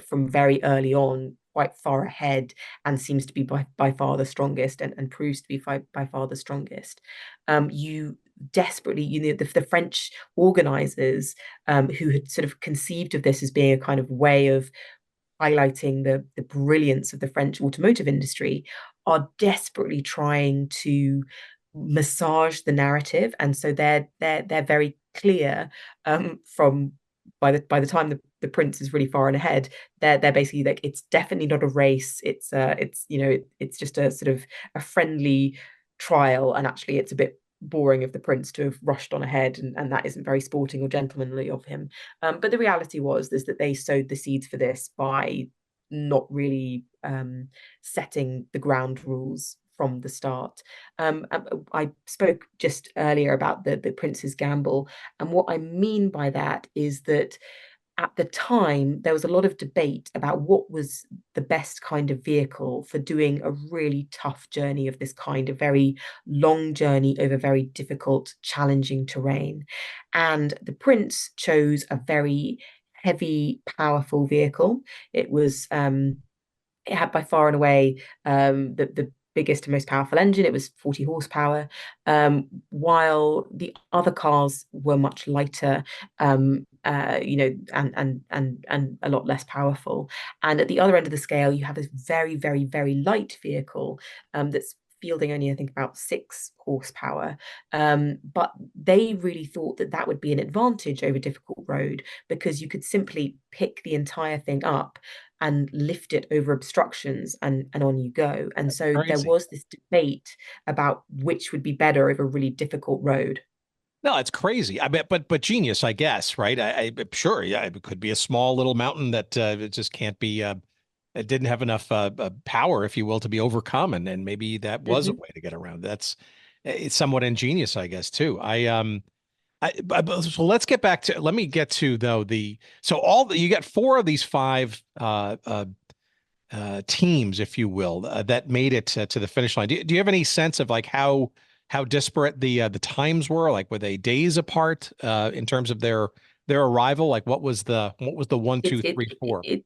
from very early on quite far ahead and seems to be by far the strongest, and proves to be by far the strongest. You desperately, the French organizers, who had sort of conceived of this as being a kind of way of highlighting the brilliance of the French automotive industry, are desperately trying to massage the narrative, and so they're very clear from by the time the prince is really far and ahead, they're basically like, it's definitely not a race. It's just a sort of a friendly trial, and actually it's a bit boring of the prince to have rushed on ahead, and that isn't very sporting or gentlemanly of him. But the reality is that they sowed the seeds for this by not really setting the ground rules from the start. I spoke just earlier about the prince's gamble, and what I mean by that is that at the time, there was a lot of debate about what was the best kind of vehicle for doing a really tough journey of this kind, a very long journey over very difficult, challenging terrain. And the prince chose a very heavy, powerful vehicle. It had by far and away the biggest and most powerful engine. It was 40 horsepower, while the other cars were much lighter, and a lot less powerful. And at the other end of the scale, you have this very, very, very light vehicle that's fielding only, I think, about 6 horsepower. But they really thought that would be an advantage over difficult road, because you could simply pick the entire thing up and lift it over obstructions, and on you go. And so there was this debate about which would be better over a really difficult road. No, it's crazy. I bet, but genius, I guess, right? I'm sure, yeah, it could be a small little mountain that it just can't be. It didn't have enough power, if you will, to be overcome, and maybe that was a way to get around. It's somewhat ingenious, I guess, too. So let me get to though you get 4 of these 5 teams, if you will, that made it to the finish line. Do you have any sense of like how how disparate the times were? Like, were they days apart in terms of their arrival? Like, what was the one, two, It's it, three, four? it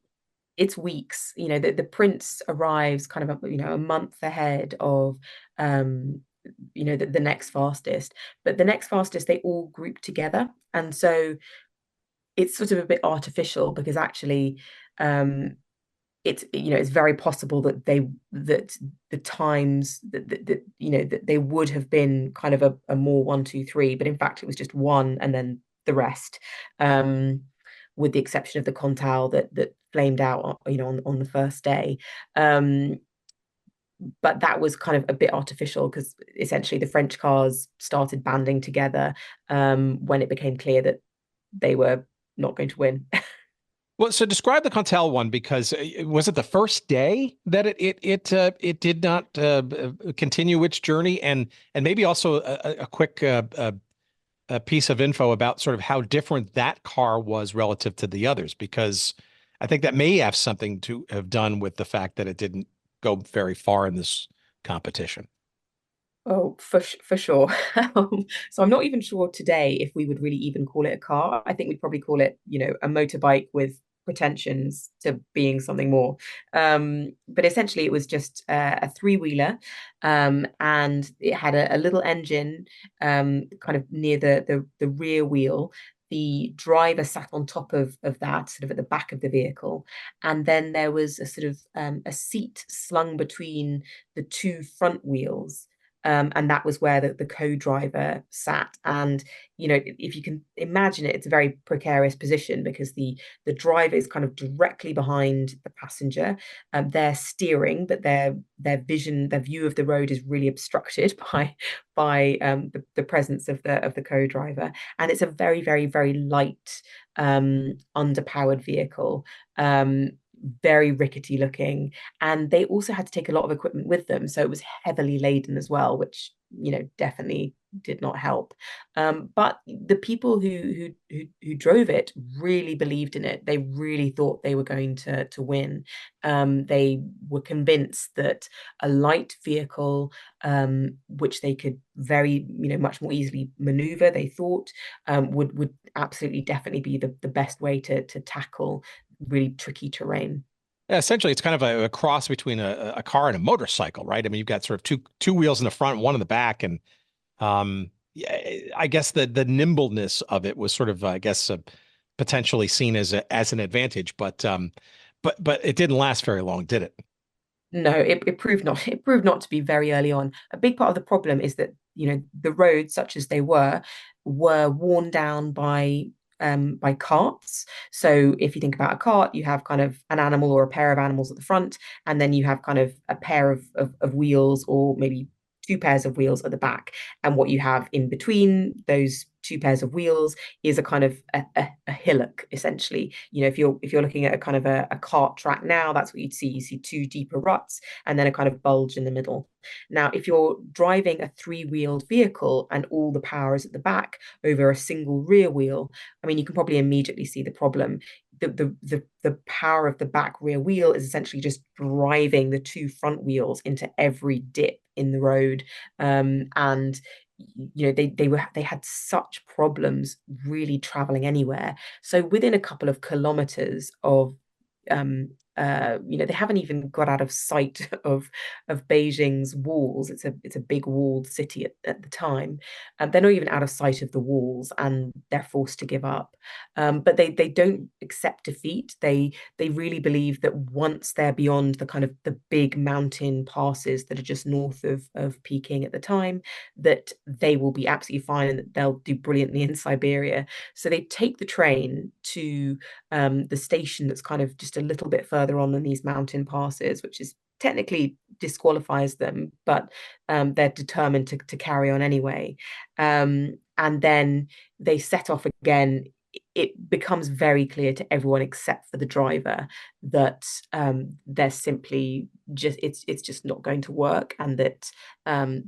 it's weeks. The prince arrives kind of a month ahead of the next fastest. But the next fastest, they all group together, and so it's sort of a bit artificial because actually it's very possible that the times that they would have been kind of a more one, two, three, but in fact it was just one and then the rest, um, with the exception of the Contal that flamed out on the first day. Um, but that was kind of a bit artificial because essentially the French cars started banding together when it became clear that they were not going to win. Well, so describe the Contel one because was it the first day that it did not continue its journey, and maybe also a quick a piece of info about sort of how different that car was relative to the others, because I think that may have something to have done with the fact that it didn't go very far in this competition. Oh, for sure. So I'm not even sure today if we would really even call it a car. I think we'd probably call it, a motorbike with pretensions to being something more. But essentially, it was just a three-wheeler, and it had a little engine, kind of near the rear wheel. The driver sat on top of that, sort of at the back of the vehicle, and then there was a sort of a seat slung between the two front wheels. And that was where the co-driver sat. And, if you can imagine it, it's a very precarious position because the driver is kind of directly behind the passenger. They're steering, but their vision, their view of the road is really obstructed by the presence of the co-driver. And it's a very, very, very light, underpowered vehicle. Very rickety looking, and they also had to take a lot of equipment with them, so it was heavily laden as well, which definitely did not help. But the people who drove it really believed in it. They really thought they were going to win. They were convinced that a light vehicle, which they could very much more easily maneuver, they thought would absolutely definitely be the best way to tackle really tricky terrain. Yeah, essentially, it's kind of a cross between a car and a motorcycle, right? I mean, you've got sort of two wheels in the front, one in the back, and yeah, I guess the nimbleness of it was sort of, I guess, potentially seen as an advantage, but it didn't last very long, did it? No, it proved not to be very early on. A big part of the problem is that the roads, such as they were worn down by carts. So if you think about a cart, you have kind of an animal or a pair of animals at the front, and then you have kind of a pair of wheels, or maybe two pairs of wheels at the back. And what you have in between those two pairs of wheels is a kind of a hillock, essentially. If you're looking at a kind of a cart track now, that's what you'd see. You see two deeper ruts and then a kind of bulge in the middle. Now, if you're driving a three-wheeled vehicle and all the power is at the back over a single rear wheel, I mean, you can probably immediately see the problem. The power of the back rear wheel is essentially just driving the two front wheels into every dip in the road, and they had such problems really traveling anywhere. So within a couple of kilometers of they haven't even got out of sight of Beijing's walls. It's a big walled city at the time. They're not even out of sight of the walls, and they're forced to give up. But they don't accept defeat. They really believe that once they're beyond the kind of the big mountain passes that are just north of Peking at the time, that they will be absolutely fine and that they'll do brilliantly in Siberia. So they take the train to the station that's kind of just a little bit further on than these mountain passes, which is technically disqualifies them, but they're determined to carry on anyway. And then they set off again. It becomes very clear to everyone except for the driver that they're simply it's just not going to work, and that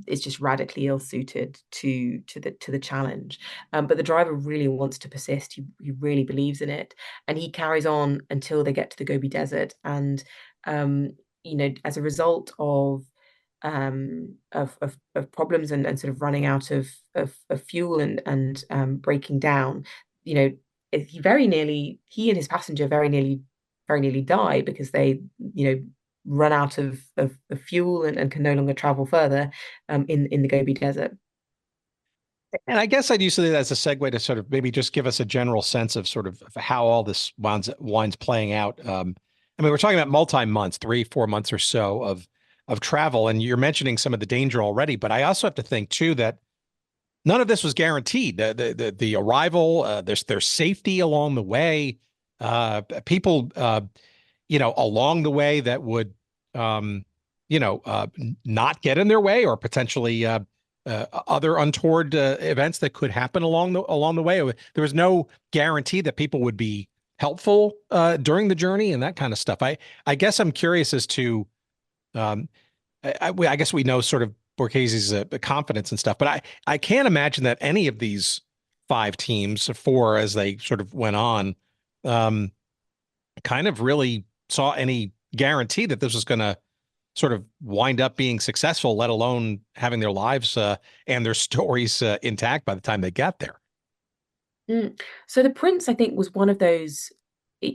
it's just radically ill-suited to the challenge. But the driver really wants to persist. He really believes in it, and he carries on until they get to the Gobi Desert. And as a result of of problems and sort of running out of fuel and breaking down. You know, he and his passenger very nearly die because they, run out of fuel and can no longer travel further in the Gobi Desert. And I guess I'd use it as a segue to sort of maybe just give us a general sense of sort of how all this winds playing out. I mean, we're talking about multi-months, 3, 4 months or so of travel, and you're mentioning some of the danger already. But I also have to think too that none of this was guaranteed. The arrival, there's safety along the way, people, along the way that would, not get in their way or potentially other untoward events that could happen along the way. There was no guarantee that people would be helpful during the journey and that kind of stuff. I guess I'm curious as to, I guess we know sort of Borghesi's confidence and stuff, but I can't imagine that any of these 5 teams, 4 as they sort of went on, kind of really saw any guarantee that this was going to sort of wind up being successful, let alone having their lives and their stories intact by the time they got there. So the Prince, I think, was one of those.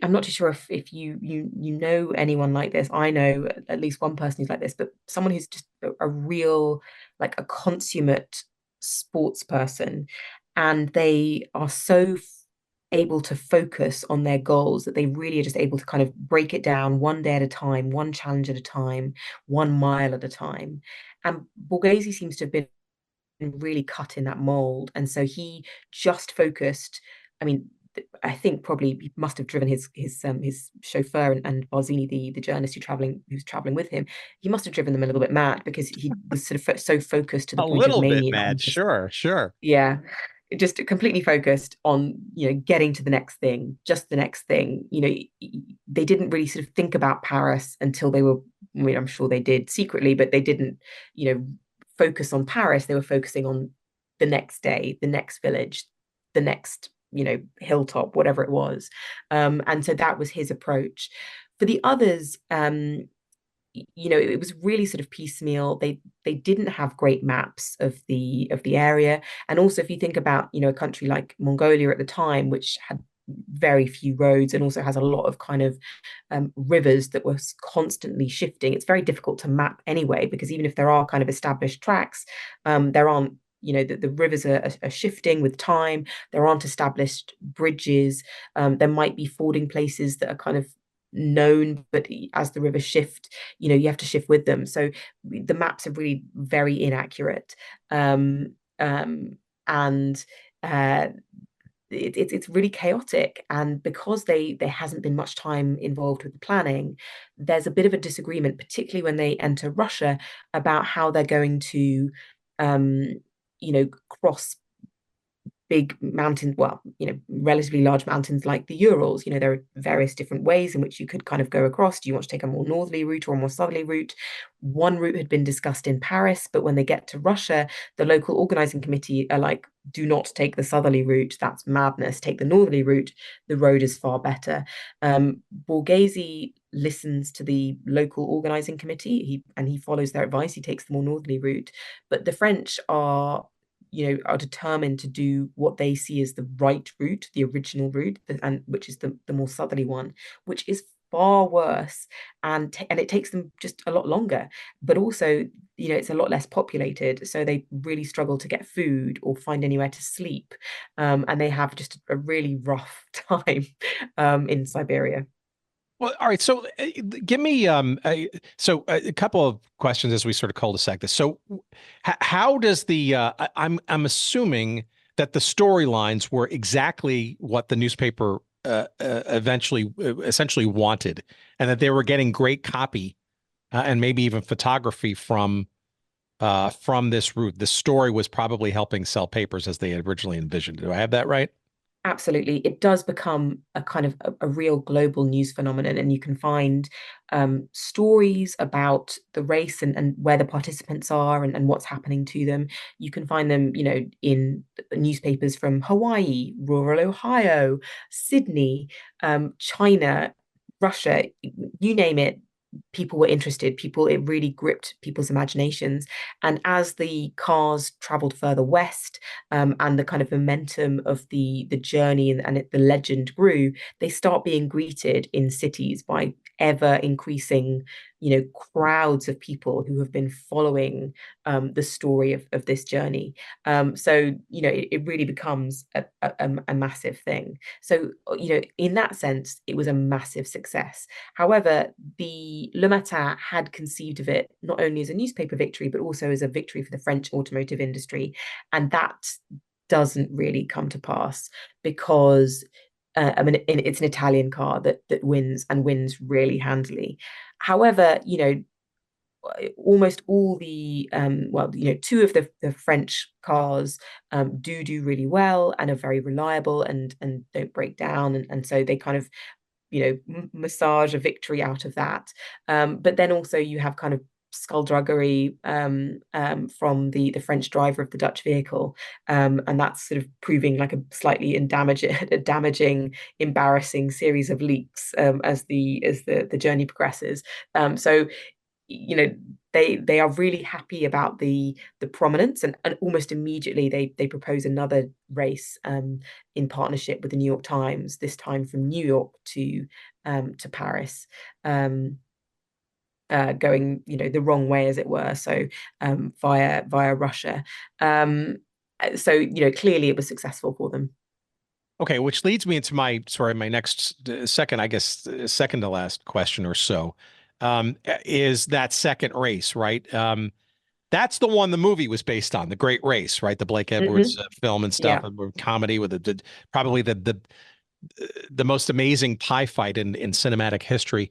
I'm not too sure if you know anyone like this. I know at least one person who's like this, but someone who's just a real, like a consummate sports person, and they are so able to focus on their goals that they really are just able to kind of break it down one day at a time, one challenge at a time, 1 mile at a time. And Borghese seems to have been really cut in that mold, and so he just focused. I mean, I think probably he must have driven his chauffeur and Barzini, the journalist who's traveling with him. He must have driven them a little bit mad because he was sort of so focused to the A point of little bit mania. mad, sure. Yeah, just completely focused on, getting to the next thing, just the next thing. They didn't really sort of think about Paris until they were, I mean, I'm sure they did secretly, but they didn't, focus on Paris. They were focusing on the next day, the next village, the next, hilltop, whatever it was. And so that was his approach. For the others, it was really sort of piecemeal. They didn't have great maps of the area. And also, if you think about, a country like Mongolia at the time, which had very few roads and also has a lot of kind of rivers that were constantly shifting, it's very difficult to map anyway, because even if there are kind of established tracks, there aren't, the rivers are shifting with time. There aren't established bridges. There might be fording places that are kind of known, but as the rivers shift, you have to shift with them. So the maps are really very inaccurate. And it's really chaotic, and because there hasn't been much time involved with the planning, there's a bit of a disagreement, particularly when they enter Russia, about how they're going to cross big mountains, well, relatively large mountains like the Urals. There are various different ways in which you could kind of go across. Do you want to take a more northerly route or a more southerly route? One route had been discussed in Paris, but when they get to Russia, the local organizing committee are like, do not take the southerly route. That's madness. Take the northerly route. The road is far better. Borghese listens to the local organizing committee. He follows their advice. He takes the more northerly route. But the French are determined to do what they see as the right route, the original route, and which is the more southerly one, which is far worse, and it takes them just a lot longer. But also, it's a lot less populated, so they really struggle to get food or find anywhere to sleep, and they have just a really rough time in Siberia. Well, all right. So give me a couple of questions as we sort of cul-de-sac this. So how does I'm assuming that the storylines were exactly what the newspaper essentially wanted, and that they were getting great copy and maybe even photography from this route. The story was probably helping sell papers as they had originally envisioned. Do I have that right? Absolutely. It does become a kind of a real global news phenomenon, and you can find stories about the race and where the participants are and what's happening to them. You can find them, in newspapers from Hawaii, rural Ohio, Sydney, China, Russia, you name it. people were interested. It really gripped people's imaginations. And as the cars traveled further west, and the kind of momentum of the journey and the legend grew, they start being greeted in cities by ever increasing, crowds of people who have been following the story of this journey. So, it really becomes a massive thing. So, in that sense, it was a massive success. However, the Le Matin had conceived of it not only as a newspaper victory, but also as a victory for the French automotive industry. And that doesn't really come to pass because it's an Italian car that wins and wins really handily. However, almost all the two of the French cars do really well and are very reliable and don't break down, and so they kind of massage a victory out of that. But then also you have kind of skullduggery from the French driver of the Dutch vehicle, and that's sort of proving like a slightly damaging, embarrassing series of leaks as the journey progresses. So they are really happy about the prominence, and almost immediately they propose another race in partnership with the New York Times, this time from New York to Paris, going the wrong way, as it were, so via Russia. So clearly it was successful for them. Okay, which leads me into my next second, I guess, second to last question or so, is that second race, right? That's the one the movie was based on, The Great Race, right? The Blake Edwards film and stuff, Yeah. comedy with probably the most amazing pie fight in cinematic history.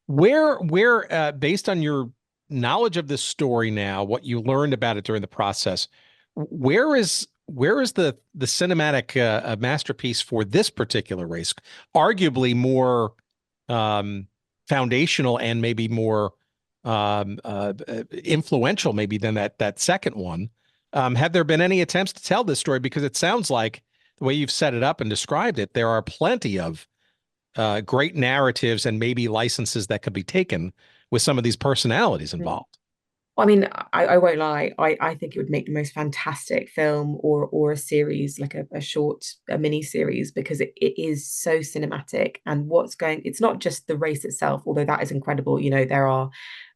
Where based on your knowledge of this story now, what you learned about it during the process, where is the cinematic masterpiece for this particular race? Arguably more foundational and maybe more influential maybe than that second one. Have there been any attempts to tell this story? Because it sounds like the way you've set it up and described it, there are plenty of great narratives and maybe licenses that could be taken with some of these personalities involved. I mean, I won't lie. I think it would make the most fantastic film or a series, like a mini series, because it is so cinematic. And it's not just the race itself, although that is incredible. There are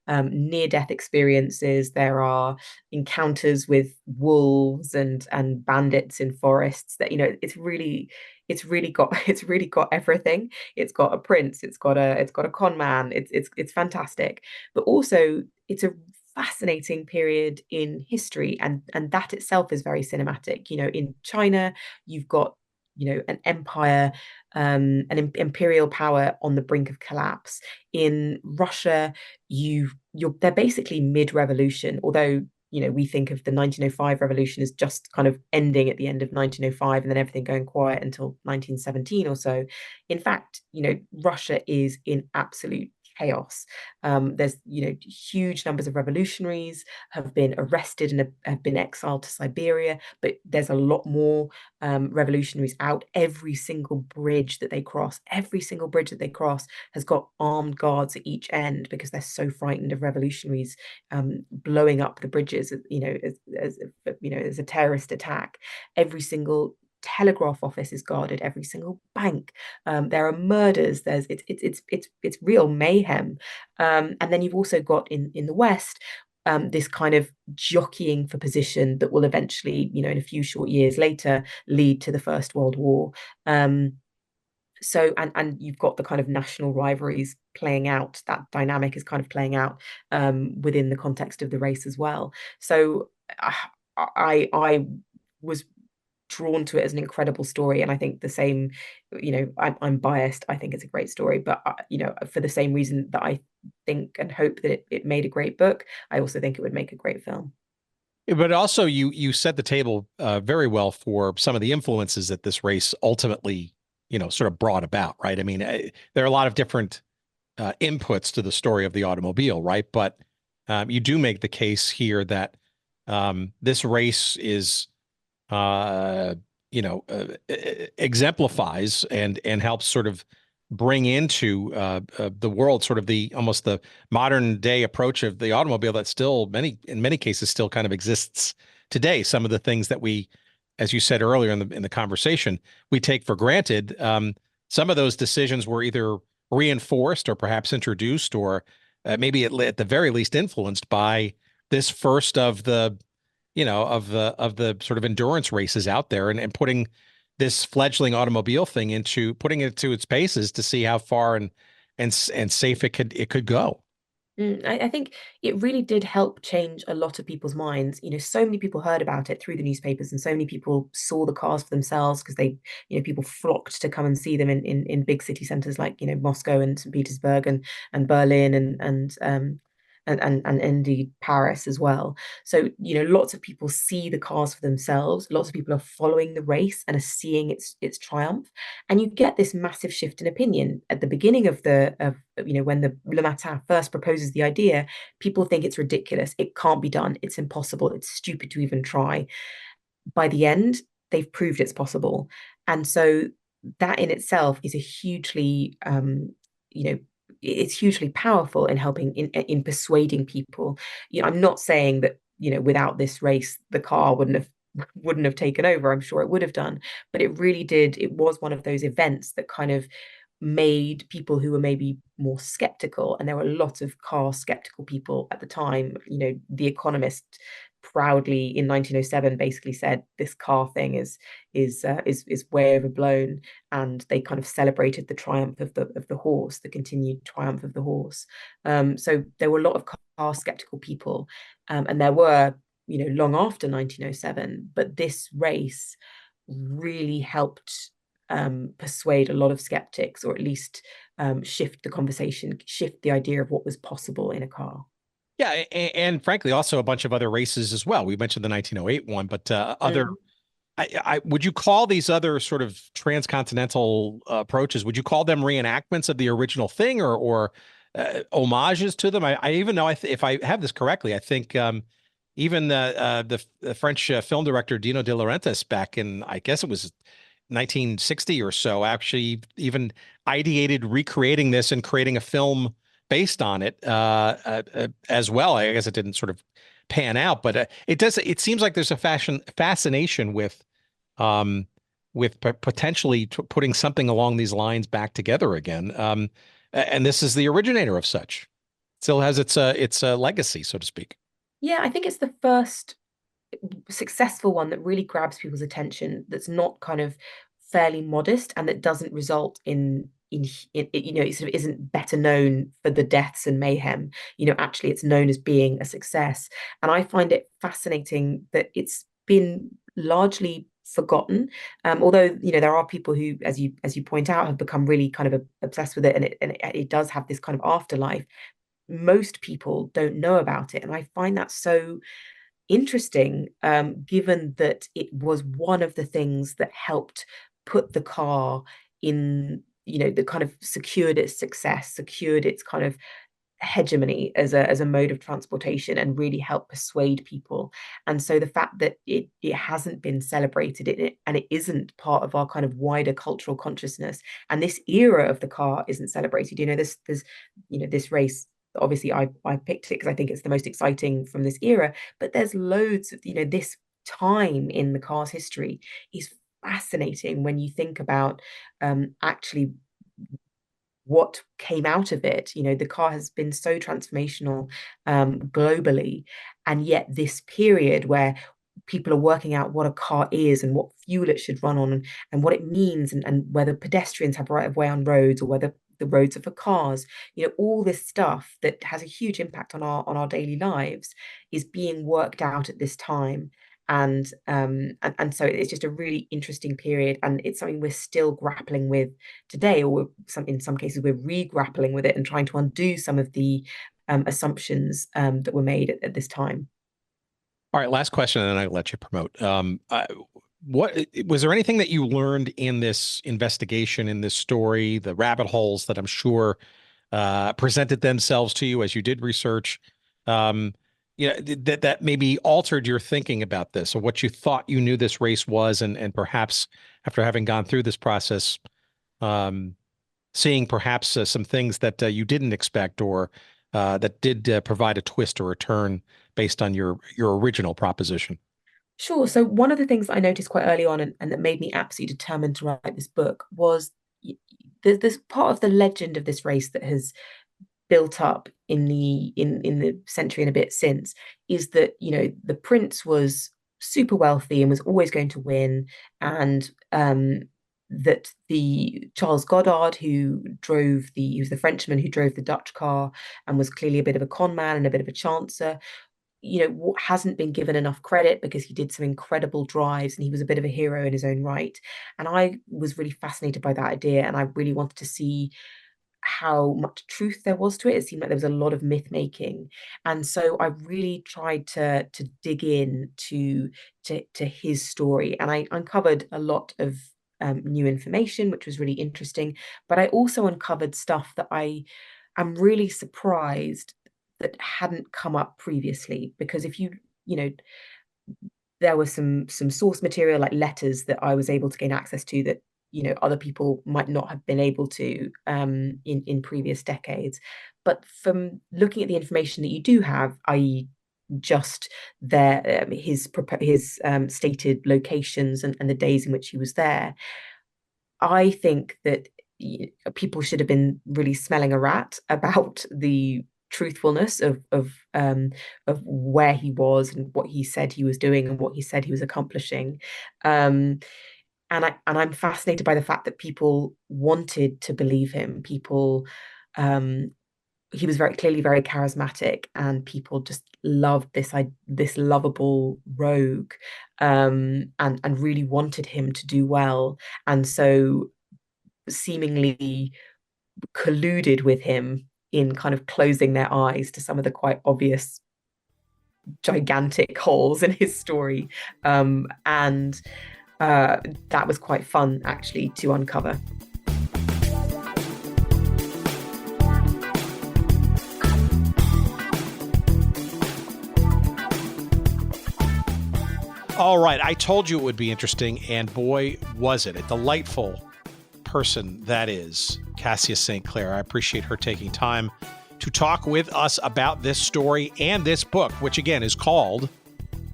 near-death experiences, there are encounters with wolves and bandits in forests. That it's really got everything. It's got a prince, it's got a con man. It's fantastic, but also it's a fascinating period in history, and that itself is very cinematic. In China, you've got an empire, an imperial power on the brink of collapse. In Russia, they're basically mid-revolution, although we think of the 1905 revolution as just kind of ending at the end of 1905 and then everything going quiet until 1917 or so. In fact, Russia is in absolute chaos. There's huge numbers of revolutionaries have been arrested and have been exiled to Siberia, but there's a lot more revolutionaries out. Every single bridge that they cross has got armed guards at each end because they're so frightened of revolutionaries blowing up the bridges, as a terrorist attack. Every single telegraph office is guarded, every single bank. There are murders. It's real mayhem. And then you've also got in the West this kind of jockeying for position that will eventually, in a few short years later, lead to the First World War. So and you've got the kind of national rivalries playing out. That dynamic is kind of playing out within the context of the race as well. So I was drawn to it as an incredible story, and I think the same. I'm biased. I think it's a great story, but for the same reason that I think and hope that it made a great book, I also think it would make a great film. But also, you set the table very well for some of the influences that this race ultimately, sort of brought about, right? I mean, there are a lot of different inputs to the story of the automobile, right? But you do make the case here that this race is, exemplifies and helps sort of bring into the world, sort of the almost the modern day approach of the automobile that still in many cases still kind of exists today. Some of the things that we, as you said earlier in the conversation, we take for granted. Some of those decisions were either reinforced or perhaps introduced, or maybe at the very least influenced by this first of the, of the sort of endurance races out there, and putting this fledgling automobile thing putting it to its paces to see how far and safe it could go. I think it really did help change a lot of people's minds. So many people heard about it through the newspapers, and so many people saw the cars for themselves because people flocked to come and see them in big city centers like, Moscow and St. Petersburg and Berlin and indeed Paris as well. So, lots of people see the cars for themselves. Lots of people are following the race and are seeing its triumph. And you get this massive shift in opinion at the beginning of when the Le Matin first proposes the idea. People think it's ridiculous. It can't be done. It's impossible. It's stupid to even try. By the end, they've proved it's possible. And so that in itself is a hugely, it's hugely powerful in helping in persuading people. I'm not saying that, without this race, the car wouldn't have taken over. I'm sure it would have done, but it really did. It was one of those events that kind of made people who were maybe more skeptical, and there were a lot of car skeptical people at the time. The Economist proudly in 1907 basically said this car thing is way overblown, and they kind of celebrated the triumph of the horse, the continued triumph of the horse. So there were a lot of car skeptical people, and there were, long after 1907, but this race really helped persuade a lot of skeptics, or at least shift the conversation, shift the idea of what was possible in a car. Yeah, and frankly, also a bunch of other races as well. We mentioned the 1908 one, but other. Would you call these other sort of transcontinental approaches? Would you call them reenactments of the original thing, or homages to them? I even know if I have this correctly, I think even the French film director Dino De Laurentiis back in, I guess it was 1960 or so, actually even ideated recreating this and creating a film based on it as well. I guess it didn't sort of pan out, but it seems like there's a fascination with potentially putting something along these lines back together again. And this is the originator of such. Still has its legacy, so to speak. Yeah, I think it's the first successful one that really grabs people's attention, that's not kind of fairly modest, and that doesn't result in it sort of isn't better known for the deaths and mayhem. Actually it's known as being a success. And I find it fascinating that it's been largely forgotten, although there are people who, as you point out, have become really kind of obsessed with it, and it does have this kind of afterlife. Most people don't know about it, and I find that so interesting, given that it was one of the things that helped put the car in, that kind of secured its success, secured its kind of hegemony as a mode of transportation, and really helped persuade people. And so the fact that it hasn't been celebrated, and it isn't part of our kind of wider cultural consciousness, and this era of the car isn't celebrated. This race, obviously I picked it because I think it's the most exciting from this era, but there's loads of, this time in the car's history is fascinating when you think about actually what came out of it. The car has been so transformational globally, and yet this period where people are working out what a car is and what fuel it should run on, and what it means, and whether pedestrians have right of way on roads, or whether the roads are for cars, all this stuff that has a huge impact on our daily lives is being worked out at this time. And so it's just a really interesting period, and it's something we're still grappling with today, or in some cases we're re-grappling with it and trying to undo some of the assumptions that were made at this time. All right, last question, and then I'll let you promote. What was there anything that you learned in this investigation, in this story, the rabbit holes that I'm sure presented themselves to you as you did research, that maybe altered your thinking about this, or what you thought you knew this race was, and perhaps after having gone through this process, seeing perhaps some things that you didn't expect or that did provide a twist or a turn based on your original proposition? Sure. So one of the things I noticed quite early on and that made me absolutely determined to write this book was there's part of the legend of this race that has built up in the century and a bit since, is that, the prince was super wealthy and was always going to win, and that the Charles Goddard, he was the Frenchman who drove the Dutch car and was clearly a bit of a con man and a bit of a chancer, hasn't been given enough credit because he did some incredible drives and he was a bit of a hero in his own right. And I was really fascinated by that idea, and I really wanted to see how much truth there was to it. It seemed like there was a lot of myth making, and so I really tried to dig in to his story, and I uncovered a lot of new information, which was really interesting. But I also uncovered stuff that I am really surprised that hadn't come up previously, because if there was some source material like letters that I was able to gain access to that other people might not have been able to in previous decades. But from looking at the information that you do have, i.e. just his stated locations and the days in which he was there, I think that people should have been really smelling a rat about the truthfulness of where he was and what he said he was doing and what he said he was accomplishing. And I'm fascinated by the fact that people wanted to believe him. He was very clearly very charismatic, and people just loved this lovable rogue, and really wanted him to do well, and so seemingly colluded with him in kind of closing their eyes to some of the quite obvious gigantic holes in his story. And that was quite fun, actually, to uncover. All right. I told you it would be interesting, and boy, was it. A delightful person that is Kassia St. Clair. I appreciate her taking time to talk with us about this story and this book, which again is called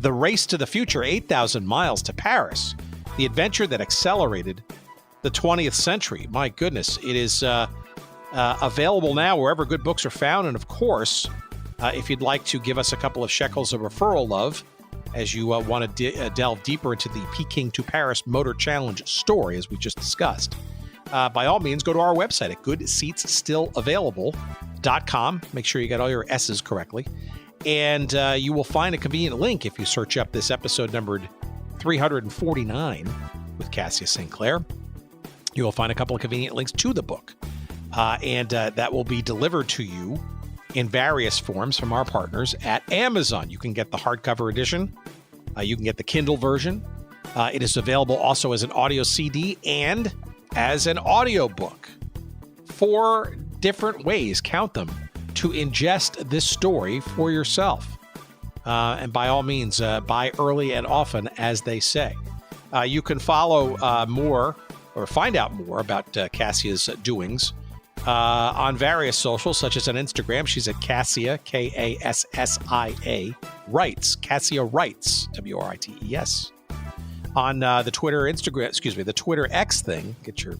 The Race to the Future, 8,000 Miles to Paris, the adventure that accelerated the 20th century. My goodness, it is available now wherever good books are found. And of course, if you'd like to give us a couple of shekels of referral love as you want to delve deeper into the Peking-to-Paris Motor Challenge story, as we just discussed, by all means, go to our website at goodseatsstillavailable.com. Make sure you got all your S's correctly. And you will find a convenient link if you search up this episode numbered 349 with Kassia St. Clair. You will find a couple of convenient links to the book. And that will be delivered to you in various forms from our partners at Amazon. You can get the hardcover edition. You can get the Kindle version. It is available also as an audio CD and as an audiobook. 4 different ways, count them, to ingest this story for yourself. And by all means, buy early and often, as they say. You can follow more or find out more about Kassia's doings on various socials, such as on Instagram. She's at Kassia, Kassia Writes, Kassia Writes, Writes. On the Twitter X thing, get your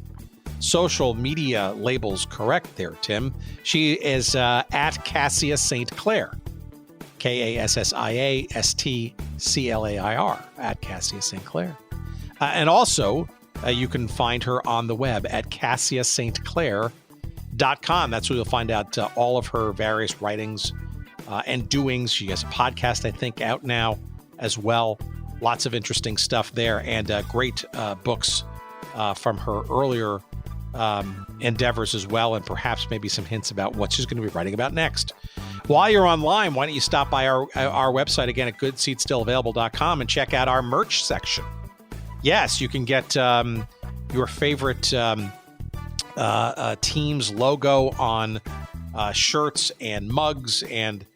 social media labels correct there, Tim. She is at Kassia St. Clair, KASSIASTCLAIR, at Kassia St. Clair. And also, you can find her on the web at KassiaSt.Clair.com. That's where you'll find out all of her various writings and doings. She has a podcast, I think, out now as well. Lots of interesting stuff there, and great books from her earlier endeavors as well, and perhaps maybe some hints about what she's going to be writing about next. While you're online, why don't you stop by our website again at goodseatsstillavailable.com and check out our merch section. Yes, you can get your favorite team's logo on shirts and mugs and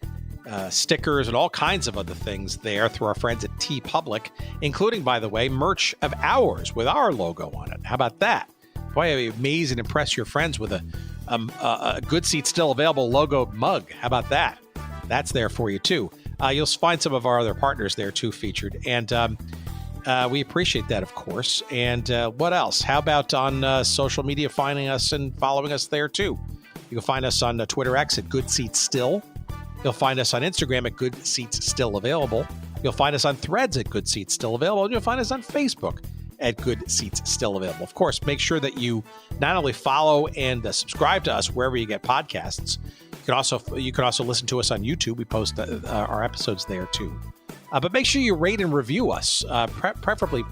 stickers and all kinds of other things there through our friends at TeePublic, including, by the way, merch of ours with our logo on it. How about that? Boy, it'd be amazing to impress your friends with a Good Seats Still Available logo mug. How about that? That's there for you, too. You'll find some of our other partners there, too, featured. And we appreciate that, of course. And what else? How about on social media, finding us and following us there, too? You can find us on Twitter X at Good Seats Still. You'll find us on Instagram at Good Seats Still Available. You'll find us on Threads at Good Seats Still Available. And you'll find us on Facebook at Good Seats Still Available. Of course, make sure that you not only follow and subscribe to us wherever you get podcasts. You can also listen to us on YouTube. We post our episodes there too. But make sure you rate and review us, preferably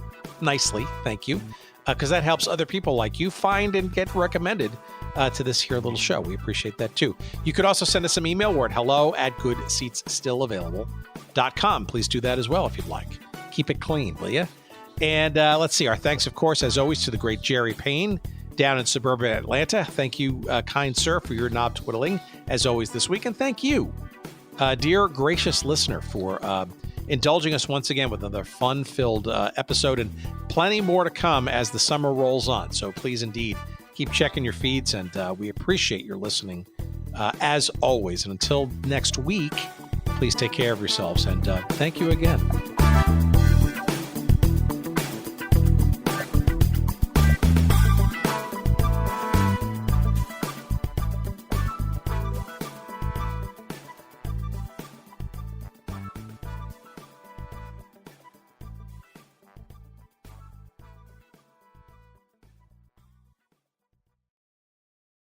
nicely. Thank you, because that helps other people like you find and get recommended to this here little show. We appreciate that too. You could also send us some email. We're at hello@goodseatsstillavailable.com. Please do that as well if you'd like. Keep it clean, will you? And let's see. Our thanks, of course, as always, to the great Jerry Payne down in suburban Atlanta. Thank you, kind sir, for your knob twiddling, as always, this week. And thank you, dear gracious listener, for indulging us once again with another fun-filled episode, and plenty more to come as the summer rolls on. So please, indeed, keep checking your feeds, and we appreciate your listening, as always. And until next week, please take care of yourselves, and thank you again.